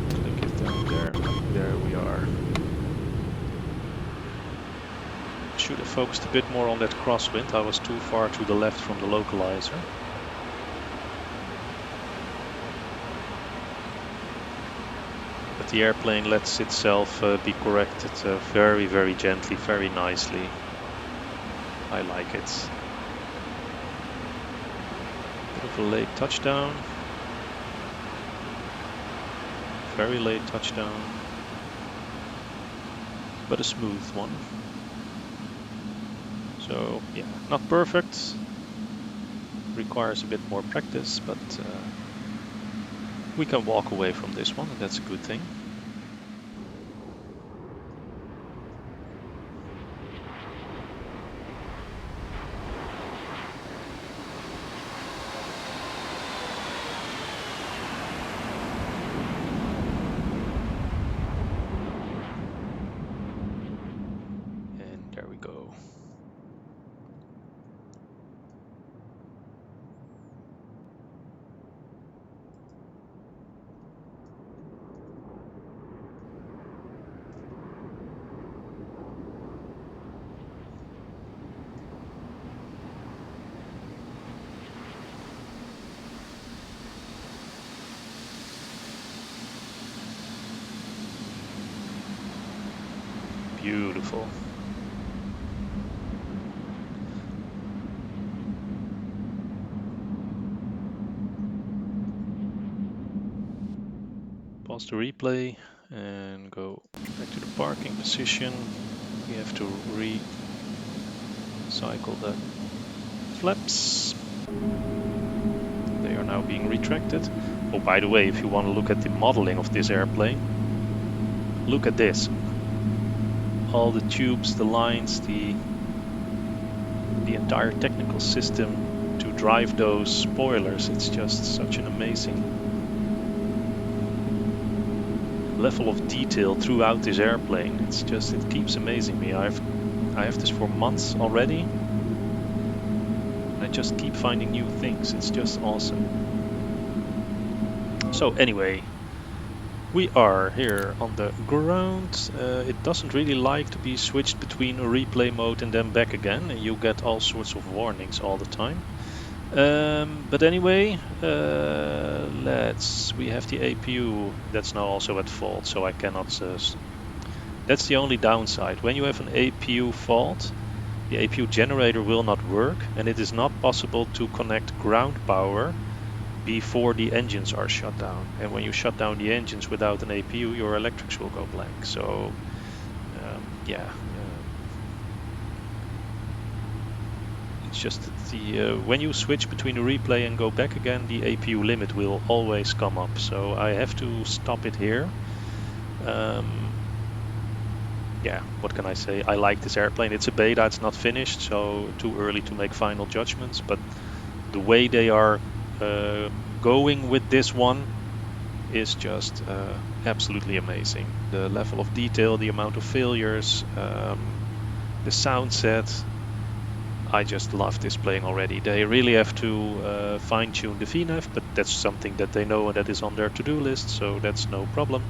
click it down there. There we are. Should have focused a bit more on that crosswind. I was too far to the left from the localizer. But the airplane lets itself be corrected very, very gently, very nicely. I like it. Bit of a late touchdown. Very late touchdown. But a smooth one. So yeah, not perfect. Requires a bit more practice, but we can walk away from this one, and that's a good thing. And there we go. Beautiful. Pause the replay and go back to the parking position. We have to recycle the flaps. They are now being retracted. Oh, by the way, if you want to look at the modeling of this airplane, look at this. All the tubes, the lines, the entire technical system to drive those spoilers. It's just such an amazing level of detail throughout this airplane. It's just, it keeps amazing me. I have this for months already. And I just keep finding new things. It's just awesome. So anyway, we are here on the ground. It doesn't really like to be switched between a replay mode and then back again. And you get all sorts of warnings all the time. But anyway, we have the APU that's now also at fault, so I cannot. That's the only downside. When you have an APU fault, the APU generator will not work, and it is not possible to connect ground power before the engines are shut down. And when you shut down the engines without an APU, your electrics will go blank. So, yeah. It's just that when you switch between the replay and go back again, the APU limit will always come up. So I have to stop it here. Yeah, what can I say? I like this airplane. It's a beta, it's not finished, so too early to make final judgments. But the way they are going with this one is just absolutely amazing. The level of detail, the amount of failures, the sound set. I just love this plane already. They really have to fine-tune the VNAV, but that's something that they know and that is on their to-do list, so that's no problem.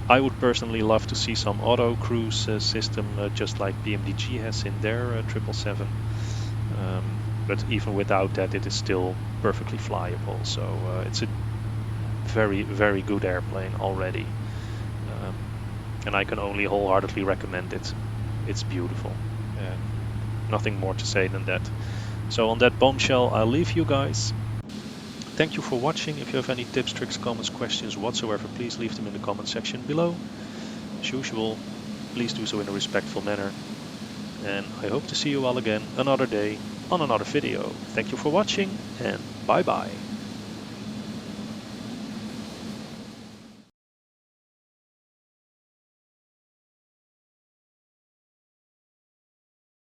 I would personally love to see some auto cruise system, just like BMDG has in their 777. But even without that, it is still perfectly flyable. So it's a very, very good airplane already. And I can only wholeheartedly recommend it. It's beautiful. Nothing more to say than that. So on that bombshell, I'll leave you guys. Thank you for watching. If you have any tips, tricks, comments, questions whatsoever, please leave them in the comment section below. As usual, please do so in a respectful manner. and I hope to see you all again another day on another video. Thank you for watching, and bye bye.